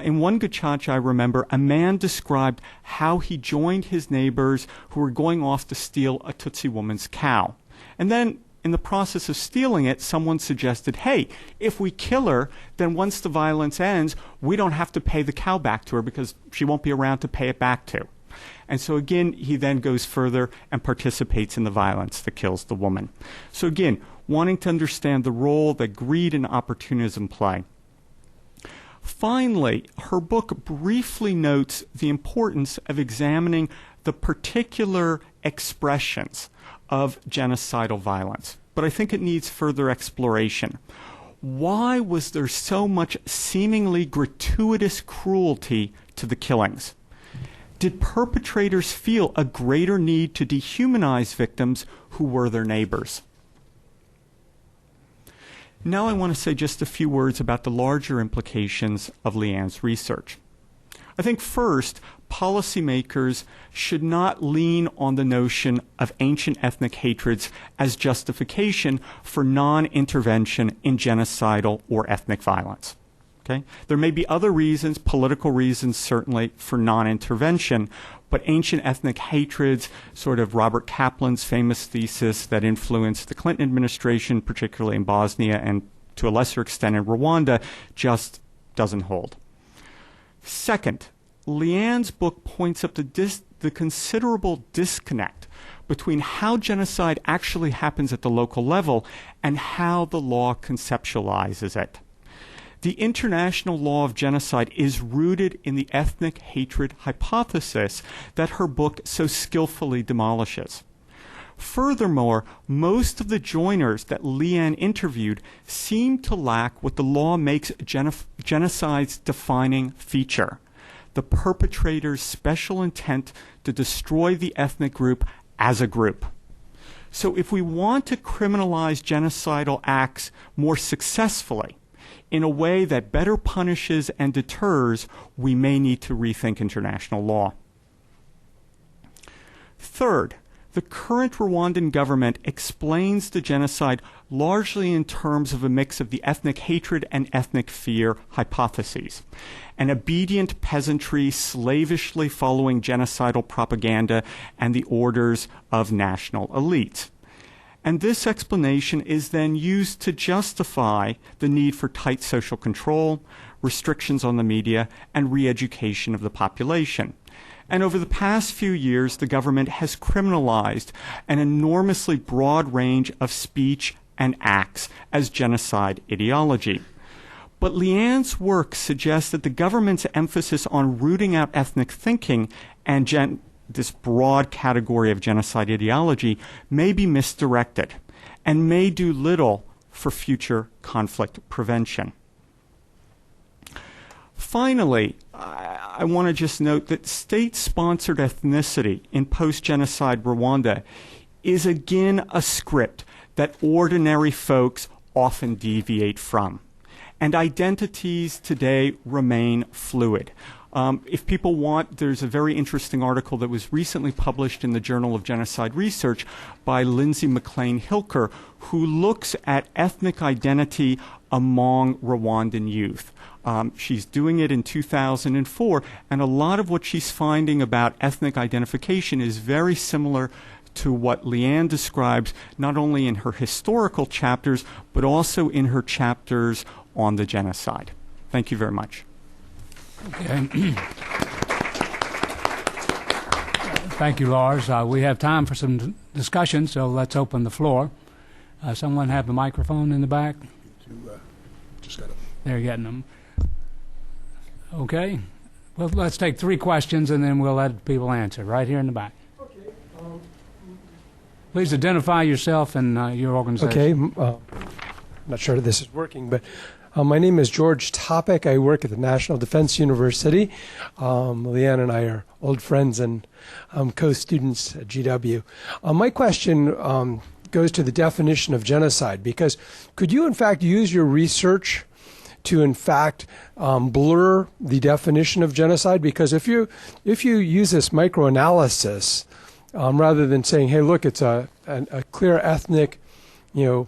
in one gacaca I remember a man described how he joined his neighbors who were going off to steal a Tutsi woman's cow. And then in the process of stealing it, someone suggested, hey, if we kill her, then once the violence ends, we don't have to pay the cow back to her because she won't be around to pay it back to. And so again, he then goes further and participates in the violence that kills the woman. So again, wanting to understand the role that greed and opportunism play. Finally, her book briefly notes the importance of examining the particular expressions of genocidal violence. But I think it needs further exploration. Why was there so much seemingly gratuitous cruelty to the killings? Did perpetrators feel a greater need to dehumanize victims who were their neighbors? Now I want to say just a few words about the larger implications of Leanne's research. I think first, policymakers should not lean on the notion of ancient ethnic hatreds as justification for non-intervention in genocidal or ethnic violence. Okay? There may be other reasons, political reasons certainly, for non-intervention, but ancient ethnic hatreds, sort of Robert Kaplan's famous thesis that influenced the Clinton administration, particularly in Bosnia and to a lesser extent in Rwanda, just doesn't hold. Second, Leanne's book points up the considerable disconnect between how genocide actually happens at the local level and how the law conceptualizes it. the international law of genocide is rooted in the ethnic hatred hypothesis that her book so skillfully demolishes. Furthermore, most of the joiners that Leanne interviewed seem to lack what the law makes genocide's defining feature: the perpetrator's special intent to destroy the ethnic group as a group. So if we want to criminalize genocidal acts more successfully, in a way that better punishes and deters, we may need to rethink international law. Third, the current Rwandan government explains the genocide largely in terms of a mix of the ethnic hatred and ethnic fear hypotheses. An obedient peasantry slavishly following genocidal propaganda and the orders of national elites. And this explanation is then used to justify the need for tight social control, restrictions on the media, and re-education of the population. And over the past few years, the government has criminalized an enormously broad range of speech and acts as genocide ideology. But Leanne's work suggests that the government's emphasis on rooting out ethnic thinking and this broad category of genocide ideology may be misdirected and may do little for future conflict prevention. Finally, I want to just note that state-sponsored ethnicity in post-genocide Rwanda is again a script that ordinary folks often deviate from. And identities today remain fluid. If people want, there's a very interesting article that was recently published in the Journal of Genocide Research by Lindsay McLean-Hilker, who looks at ethnic identity among Rwandan youth. She's doing it in 2004, and a lot of what she's finding about ethnic identification is very similar to what Leanne describes, not only in her historical chapters, but also in her chapters on the genocide. Thank you very much. Okay. Thank you, Lars. We have time for some discussion, so let's open the floor. Someone have a microphone in the back? Just got it. They're getting them. Okay. Well, let's take 3 questions, and then we'll let people answer. Right here in the back. Okay. Please identify yourself and your organization. Okay. Not sure this is working, but my name is George Topic. I work at the National Defense University. Leanne and I are old friends and co-students at GW. My question goes to the definition of genocide, because could you, in fact, use your research to, in fact, blur the definition of genocide? Because if you use this microanalysis, rather than saying, hey, look, it's a clear ethnic, a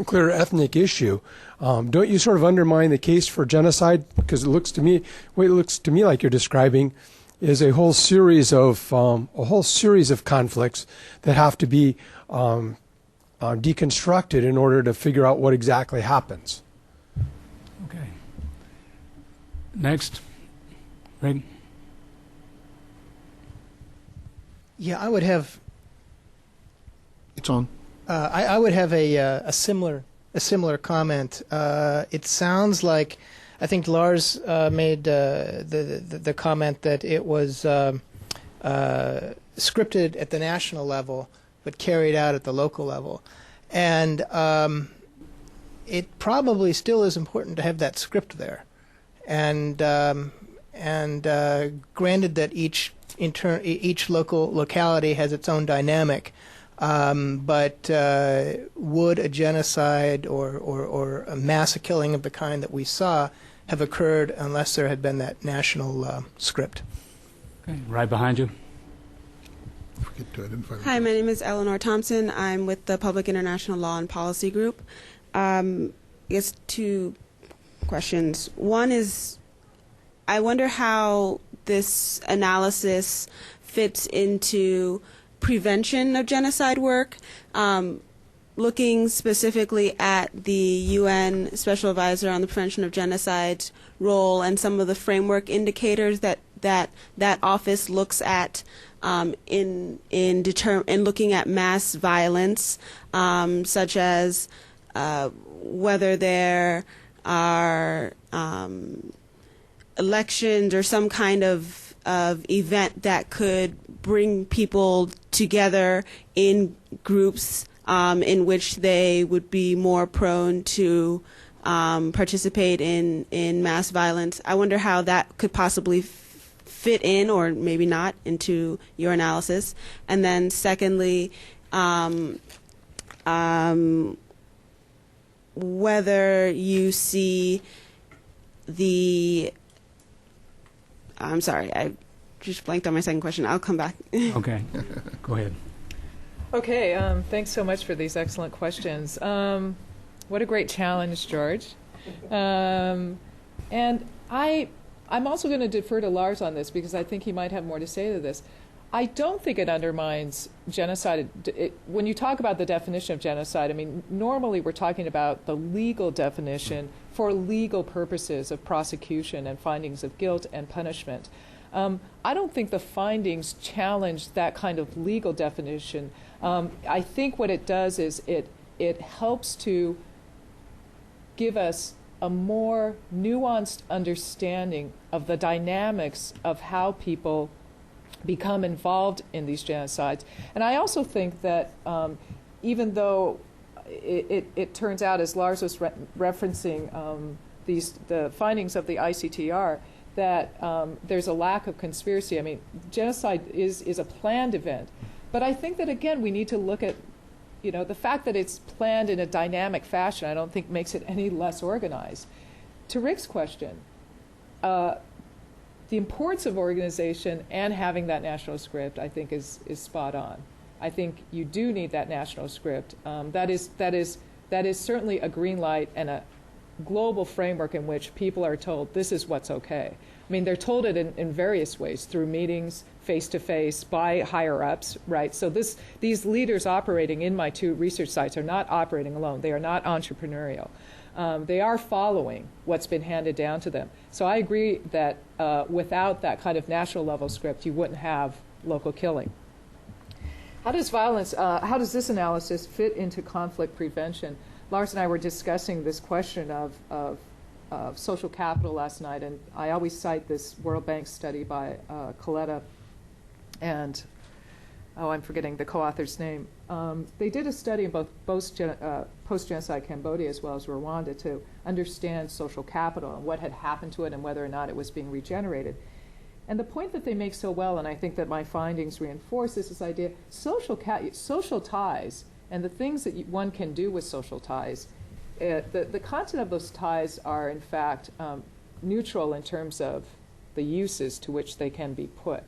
clear ethnic issue, don't you sort of undermine the case for genocide? Because it looks to me like you're describing is a whole series of conflicts that have to be deconstructed in order to figure out what exactly happens. Okay. Next. Greg. Yeah, I would have. It's on. I would have a similar comment. It sounds like, I think Lars made the comment that it was scripted at the national level, but carried out at the local level, and it probably still is important to have that script there, and granted that each locality has its own dynamic. But would a genocide or a mass killing of the kind that we saw have occurred unless there had been that national script? Okay, right behind you. Forget to identify. Hi, my name is Eleanor Thompson. I'm with the Public International Law and Policy Group. I guess 2 questions. One is, I wonder how this analysis fits into prevention of genocide work, looking specifically at the UN Special Advisor on the Prevention of Genocide's role and some of the framework indicators that office looks at in looking at mass violence, such as whether there are elections or some kind of event that could bring people together in groups in which they would be more prone to participate in mass violence. I wonder how that could possibly fit in, or maybe not, into your analysis. And then secondly, whether you see I'm sorry, I just blanked on my second question. I'll come back. Okay, go ahead. Okay, thanks so much for these excellent questions. What a great challenge, George. And I'm also going to defer to Lars on this because I think he might have more to say to this. I don't think it undermines genocide. When you talk about the definition of genocide, I mean, normally we're talking about the legal definition for legal purposes of prosecution and findings of guilt and punishment. I don't think the findings challenge that kind of legal definition. I think what it does is it helps to give us a more nuanced understanding of the dynamics of how people become involved in these genocides. And I also think that even though it turns out, as Lars was referencing the findings of the ICTR, that there's a lack of conspiracy. I mean, genocide is a planned event. But I think that, again, we need to look at, the fact that it's planned in a dynamic fashion, I don't think makes it any less organized. To Rick's question, the importance of organization and having that national script, I think, is spot on. I think you do need that national script. That is certainly a green light and a global framework in which people are told this is what's okay. I mean, they're told it in various ways, through meetings, face-to-face, by higher-ups, right? So these leaders operating in my two research sites are not operating alone. They are not entrepreneurial. They are following what's been handed down to them. So I agree that without that kind of national level script, you wouldn't have local killing. How does this analysis fit into conflict prevention? Lars and I were discussing this question of social capital last night, and I always cite this World Bank study by Coletta and, I'm forgetting the co-author's name. They did a study in both post-genocide Cambodia as well as Rwanda to understand social capital and what had happened to it and whether or not it was being regenerated. And the point that they make so well, and I think that my findings reinforce this idea, social ties and the things that one can do with social ties, the content of those ties are, in fact, neutral in terms of the uses to which they can be put.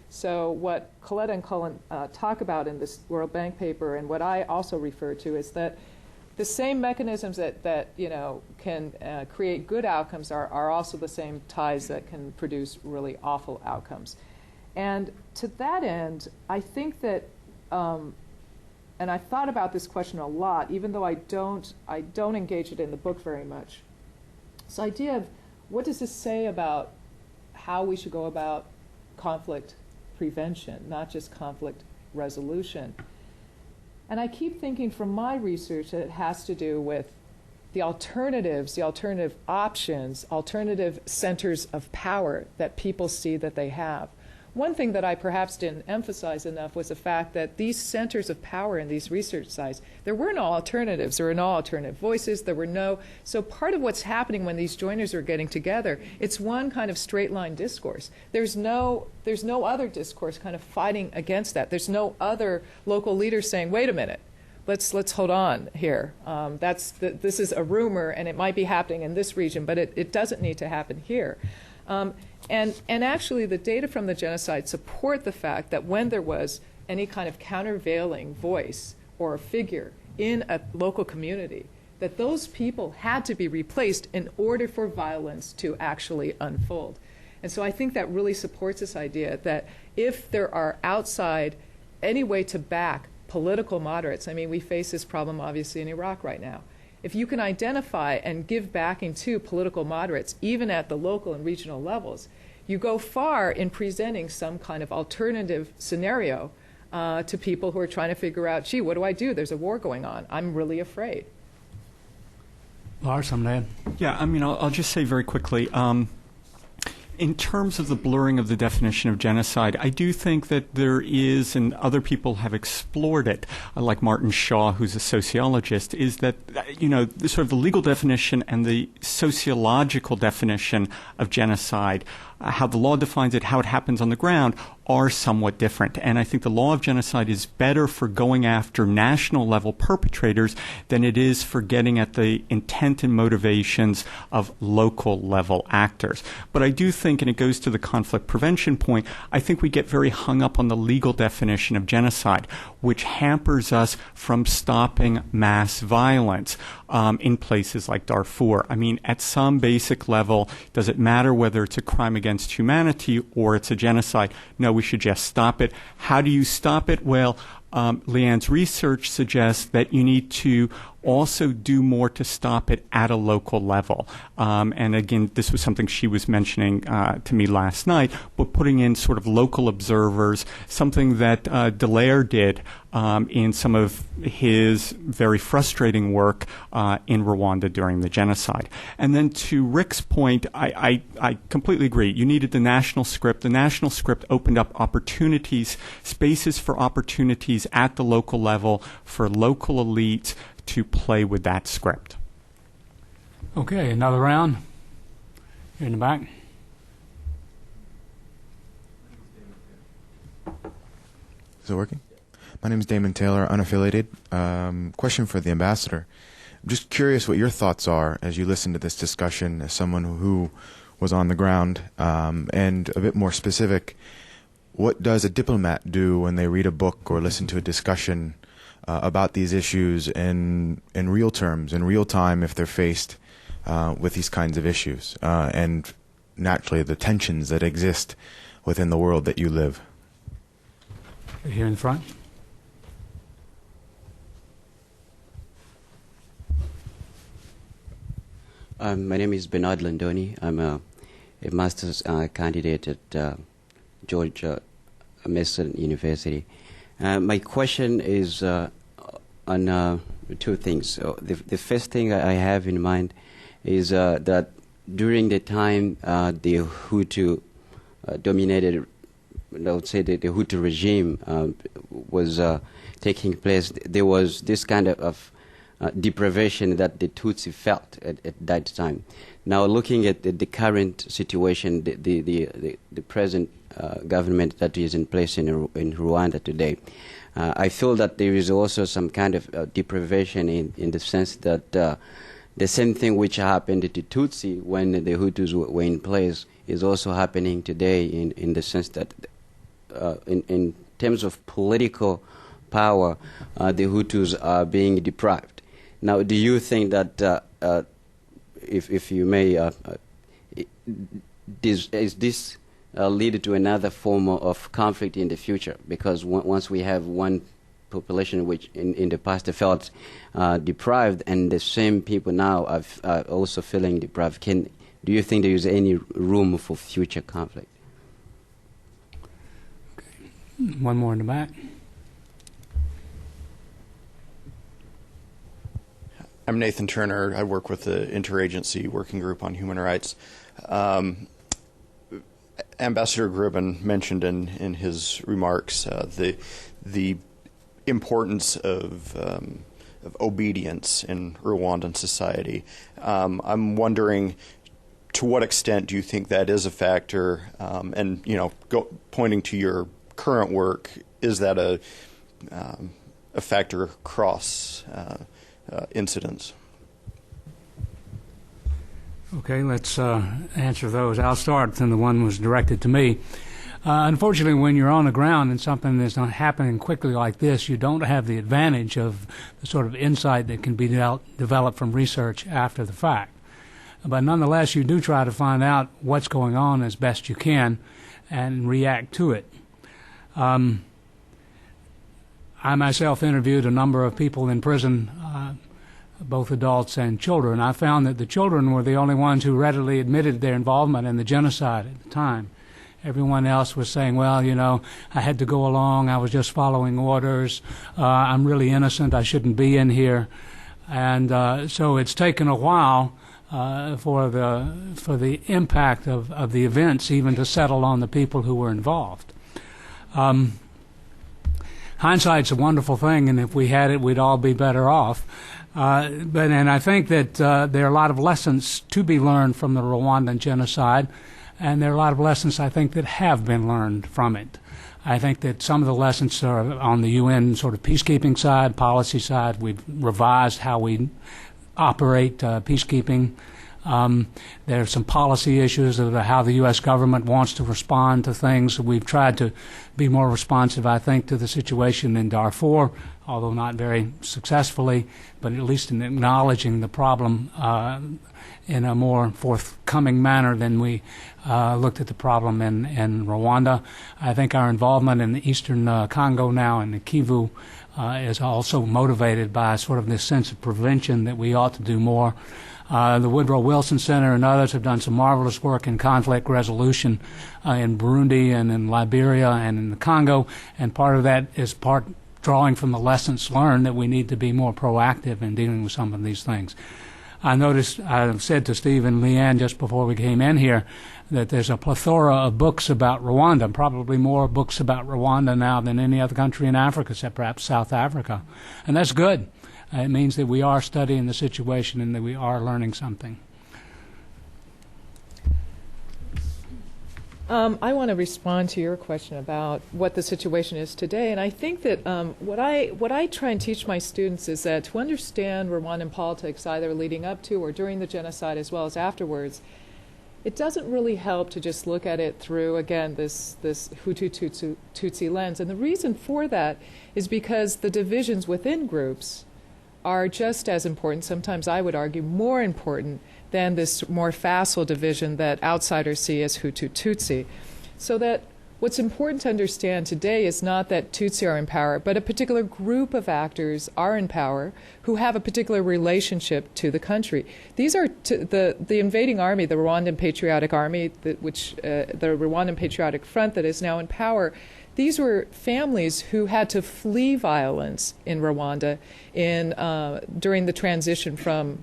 So what Coletta and Cullen talk about in this World Bank paper, and what I also refer to, is that the same mechanisms that can create good outcomes are also the same ties that can produce really awful outcomes. And to that end, I think that, and I thought about this question a lot, even though I don't engage it in the book very much. This idea of what does this say about how we should go about conflict prevention, not just conflict resolution. And I keep thinking from my research that it has to do with the alternatives, the alternative options, alternative centers of power that people see that they have. One thing that I perhaps didn't emphasize enough was the fact that these centers of power in these research sites, there were no alternatives. There were no alternative voices. So part of what's happening when these joiners are getting together, it's one kind of straight line discourse. There's no other discourse kind of fighting against that. There's no other local leaders saying, wait a minute, let's hold on here. This is a rumor, and it might be happening in this region, but it doesn't need to happen here. And actually, the data from the genocide support the fact that when there was any kind of countervailing voice or figure in a local community, that those people had to be replaced in order for violence to actually unfold. And so I think that really supports this idea that if there are outside any way to back political moderates, I mean, we face this problem obviously in Iraq right now. If you can identify and give backing to political moderates, even at the local and regional levels, you go far in presenting some kind of alternative scenario to people who are trying to figure out, gee, what do I do? There's a war going on. I'm really afraid. Lars, something to add? Yeah, I mean, I'll just say very quickly, in terms of the blurring of the definition of genocide, I do think that there is, and other people have explored it, like Martin Shaw, who's a sociologist, is that, sort of the legal definition and the sociological definition of genocide, how the law defines it, how it happens on the ground, are somewhat different. And I think the law of genocide is better for going after national level perpetrators than it is for getting at the intent and motivations of local level actors. But I do think, and it goes to the conflict prevention point, I think we get very hung up on the legal definition of genocide, which hampers us from stopping mass violence in places like Darfur. I mean, at some basic level, does it matter whether it's a crime against humanity or it's a genocide? No, we should just stop it. How do you stop it? Well, Leanne's research suggests that you need to also do more to stop it at a local level. And again, this was something she was mentioning to me last night, but putting in sort of local observers, something that Dallaire did in some of his very frustrating work in Rwanda during the genocide. And then to Rick's point, I completely agree. You needed the national script. The national script opened up opportunities, spaces for opportunities at the local level for local elites to play with that script. Okay, another round. Here in the back. Is it working? My name is Damon Taylor, unaffiliated. Question for the ambassador. I'm just curious what your thoughts are as you listen to this discussion as someone who was on the ground, and a bit more specific, what does a diplomat do when they read a book or listen to a discussion about these issues in real terms, in real time, if they're faced with these kinds of issues, and naturally the tensions that exist within the world that you live? Here in the front. My name is Bernard Landoni. I'm a master's candidate at George Mason University. My question is on two things. The first thing I have in mind is that during the time the Hutu dominated, I would say the Hutu regime was taking place, there was this kind of deprivation that the Tutsi felt at that time. Now, looking at the current situation, the present government that is in place in Rwanda today, I feel that there is also some kind of deprivation in the sense that the same thing which happened to Tutsi when the Hutus were in place is also happening today in the sense that in terms of political power, the Hutus are being deprived. Now, do you think that, if you may, is this lead to another form of conflict in the future? Because once we have one population which in the past felt deprived, and the same people now are also feeling deprived, do you think there is any room for future conflict? Okay. One more in the back. I'm Nathan Turner. I work with the Interagency Working Group on Human Rights. Ambassador Gribbin mentioned in his remarks the importance of obedience in Rwandan society. I'm wondering, to what extent do you think that is a factor? And pointing to your current work, is that a factor across incidents? Okay, let's answer those. I'll start, and the one was directed to me. Unfortunately, when you're on the ground and something is not happening quickly like this, you don't have the advantage of the sort of insight that can be developed from research after the fact. But nonetheless, you do try to find out what's going on as best you can and react to it. I myself interviewed a number of people in prison, both adults and children. I found that the children were the only ones who readily admitted their involvement in the genocide at the time. Everyone else was saying, well, I had to go along, I was just following orders, I'm really innocent, I shouldn't be in here. And so it's taken a while for the impact of the events even to settle on the people who were involved. Hindsight's a wonderful thing, and if we had it, we'd all be better off. And I think that there are a lot of lessons to be learned from the Rwandan genocide, and there are a lot of lessons, I think, that have been learned from it. I think that some of the lessons are on the UN sort of peacekeeping side, policy side. We've revised how we operate peacekeeping. There are some policy issues of how the U.S. government wants to respond to things. We've tried to be more responsive, I think, to the situation in Darfur, although not very successfully, but at least in acknowledging the problem in a more forthcoming manner than we looked at the problem in Rwanda. I think our involvement in the eastern Congo now and the Kivu is also motivated by sort of this sense of prevention that we ought to do more. The Woodrow Wilson Center and others have done some marvelous work in conflict resolution in Burundi and in Liberia and in the Congo, and part of that is drawing from the lessons learned that we need to be more proactive in dealing with some of these things. I noticed, I said to Steve and Leanne just before we came in here, that there's a plethora of books about Rwanda, probably more books about Rwanda now than any other country in Africa, except perhaps South Africa. And that's good. It means that we are studying the situation and that we are learning something. I want to respond to your question about what the situation is today. And I think that what I try and teach my students is that to understand Rwandan politics, either leading up to or during the genocide as well as afterwards, it doesn't really help to just look at it through, again, this Hutu-Tutsi lens. And the reason for that is because the divisions within groups are just as important, sometimes I would argue more important, than this more facile division that outsiders see as Hutu-Tutsi. So that what's important to understand today is not that Tutsi are in power, but a particular group of actors are in power who have a particular relationship to the country. These are the invading army, the Rwandan Patriotic Army, the Rwandan Patriotic Front that is now in power. These were families who had to flee violence in Rwanda during the transition from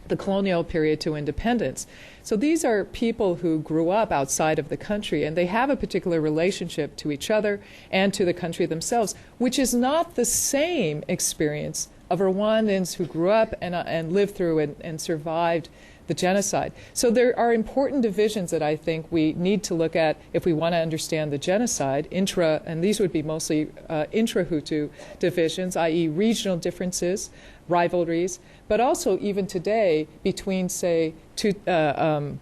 the colonial period to independence. So these are people who grew up outside of the country, and they have a particular relationship to each other and to the country themselves, which is not the same experience of Rwandans who grew up and lived through and survived the genocide. So there are important divisions that I think we need to look at if we want to understand the genocide, and these would be mostly intra-Hutu divisions, i.e. regional differences, rivalries, but also even today between, say, Tutsi and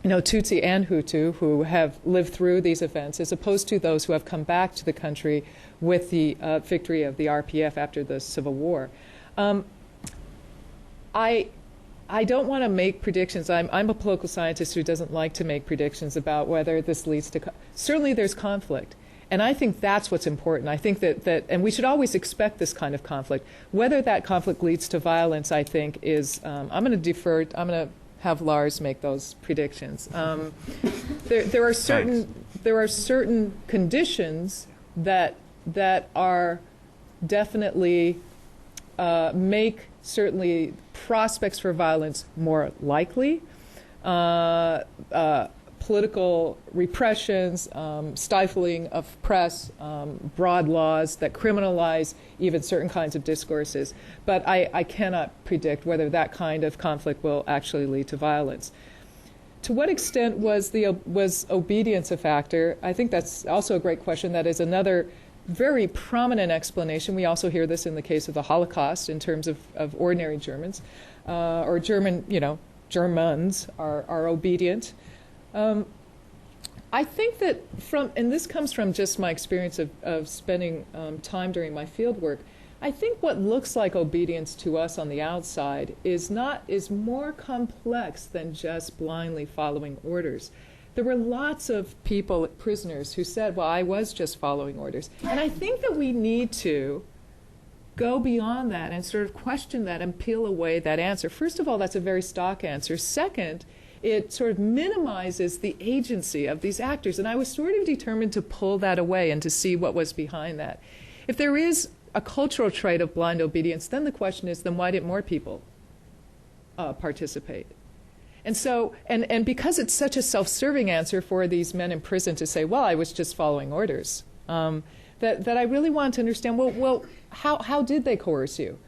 Hutu who have lived through these events, as opposed to those who have come back to the country with the victory of the RPF after the Civil War. I don't want to make predictions. I'm a political scientist who doesn't like to make predictions about whether this leads to... Certainly there's conflict. And I think that's what's important. I think that and we should always expect this kind of conflict. Whether that conflict leads to violence, I think, is... I'm going to defer... I'm going to have Lars make those predictions. There are certain conditions that are definitely make certainly prospects for violence more likely. Political repressions, stifling of press, broad laws that criminalize even certain kinds of discourses. But I cannot predict whether that kind of conflict will actually lead to violence. To what extent was obedience a factor? I think that's also a great question. That is another very prominent explanation. We also hear this in the case of the Holocaust in terms of ordinary Germans, or Germans are obedient. I think that and this comes from just my experience of spending time during my field work, I think what looks like obedience to us on the outside is more complex than just blindly following orders. There were lots of people, prisoners, who said, well, I was just following orders. And I think that we need to go beyond that and sort of question that and peel away that answer. First of all, that's a very stock answer. Second, it sort of minimizes the agency of these actors. And I was sort of determined to pull that away and to see what was behind that. If there is a cultural trait of blind obedience, then the question is, then why didn't more people participate? And so, and because it's such a self-serving answer for these men in prison to say, well, I was just following orders, that I really want to understand, well, how did they coerce you?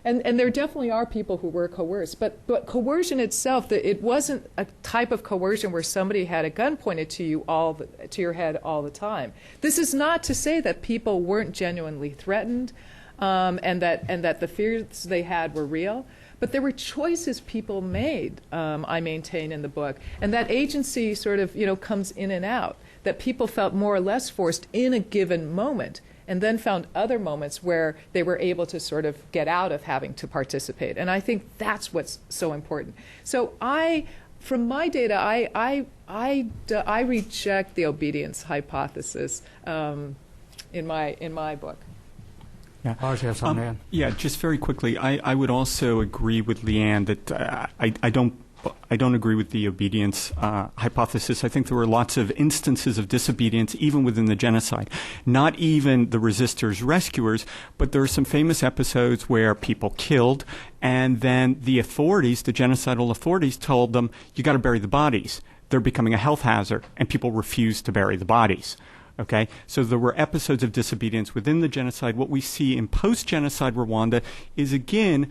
And there definitely are people who were coerced, but coercion itself, it wasn't a type of coercion where somebody had a gun pointed to you to your head all the time. This is not to say that people weren't genuinely threatened, and that the fears they had were real. But there were choices people made, I maintain in the book, and that agency sort of, comes in and out, that people felt more or less forced in a given moment, and then found other moments where they were able to sort of get out of having to participate. And I think that's what's so important. So from my data, I reject the obedience hypothesis in my book. Yeah. Lars, you have something to add? Yeah, just very quickly, I would also agree with Leanne that I don't agree with the obedience hypothesis. I think there were lots of instances of disobedience even within the genocide. Not even the resistors, rescuers, but there are some famous episodes where people killed, and then the authorities, the genocidal authorities, told them, you got to bury the bodies. They're becoming a health hazard, and people refused to bury the bodies. Okay, so there were episodes of disobedience within the genocide. What we see in post-genocide Rwanda is, again,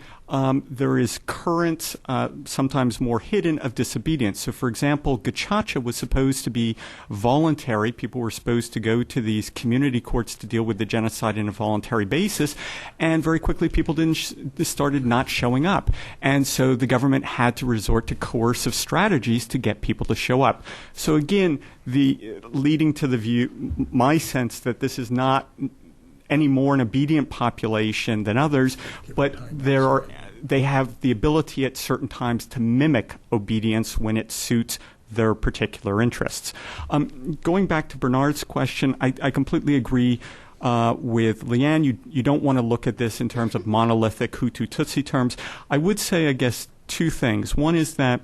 there is currents, sometimes more hidden, of disobedience. So, for example, gacaca was supposed to be voluntary. People were supposed to go to these community courts to deal with the genocide on a voluntary basis, and very quickly people started not showing up. And so the government had to resort to coercive strategies to get people to show up. So, again, leading to the view, my sense that this is not any more an obedient population than others, but they have the ability at certain times to mimic obedience when it suits their particular interests. Going back to Bernard's question, I completely agree with Leanne. You don't want to look at this in terms of monolithic Hutu-Tutsi terms. I would say, I guess, two things. One is that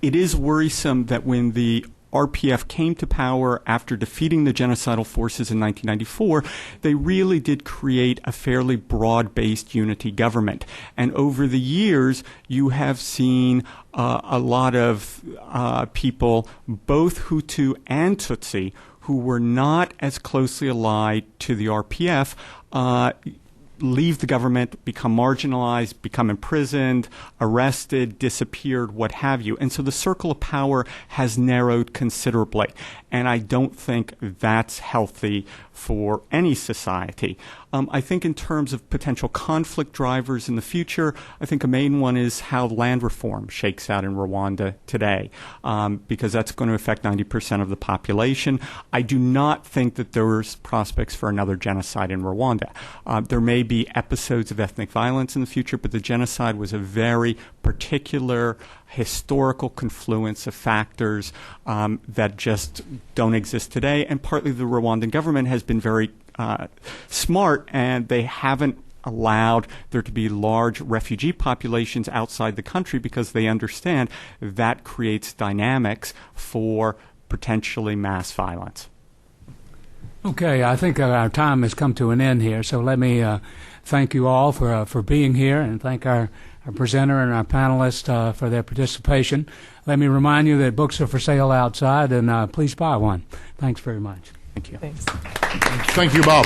it is worrisome that when the RPF came to power after defeating the genocidal forces in 1994, they really did create a fairly broad-based unity government. And over the years, you have seen a lot of people, both Hutu and Tutsi, who were not as closely allied to the RPF, leave the government, become marginalized, become imprisoned, arrested, disappeared, what have you. And so the circle of power has narrowed considerably. And I don't think that's healthy for any society. I think in terms of potential conflict drivers in the future, I think a main one is how land reform shakes out in Rwanda today, because that's going to affect 90% of the population. I do not think that there's prospects for another genocide in Rwanda. There may be episodes of ethnic violence in the future, but the genocide was a very particular historical confluence of factors that just don't exist today. And partly the Rwandan government has been very smart, and they haven't allowed there to be large refugee populations outside the country because they understand that creates dynamics for potentially mass violence. Okay, I think our time has come to an end here, so let me thank you all for being here, and thank our presenter and our panelists for their participation. Let me remind you that books are for sale outside, and please buy one. Thanks very much. Thank you. Thanks. Thank you, Bob.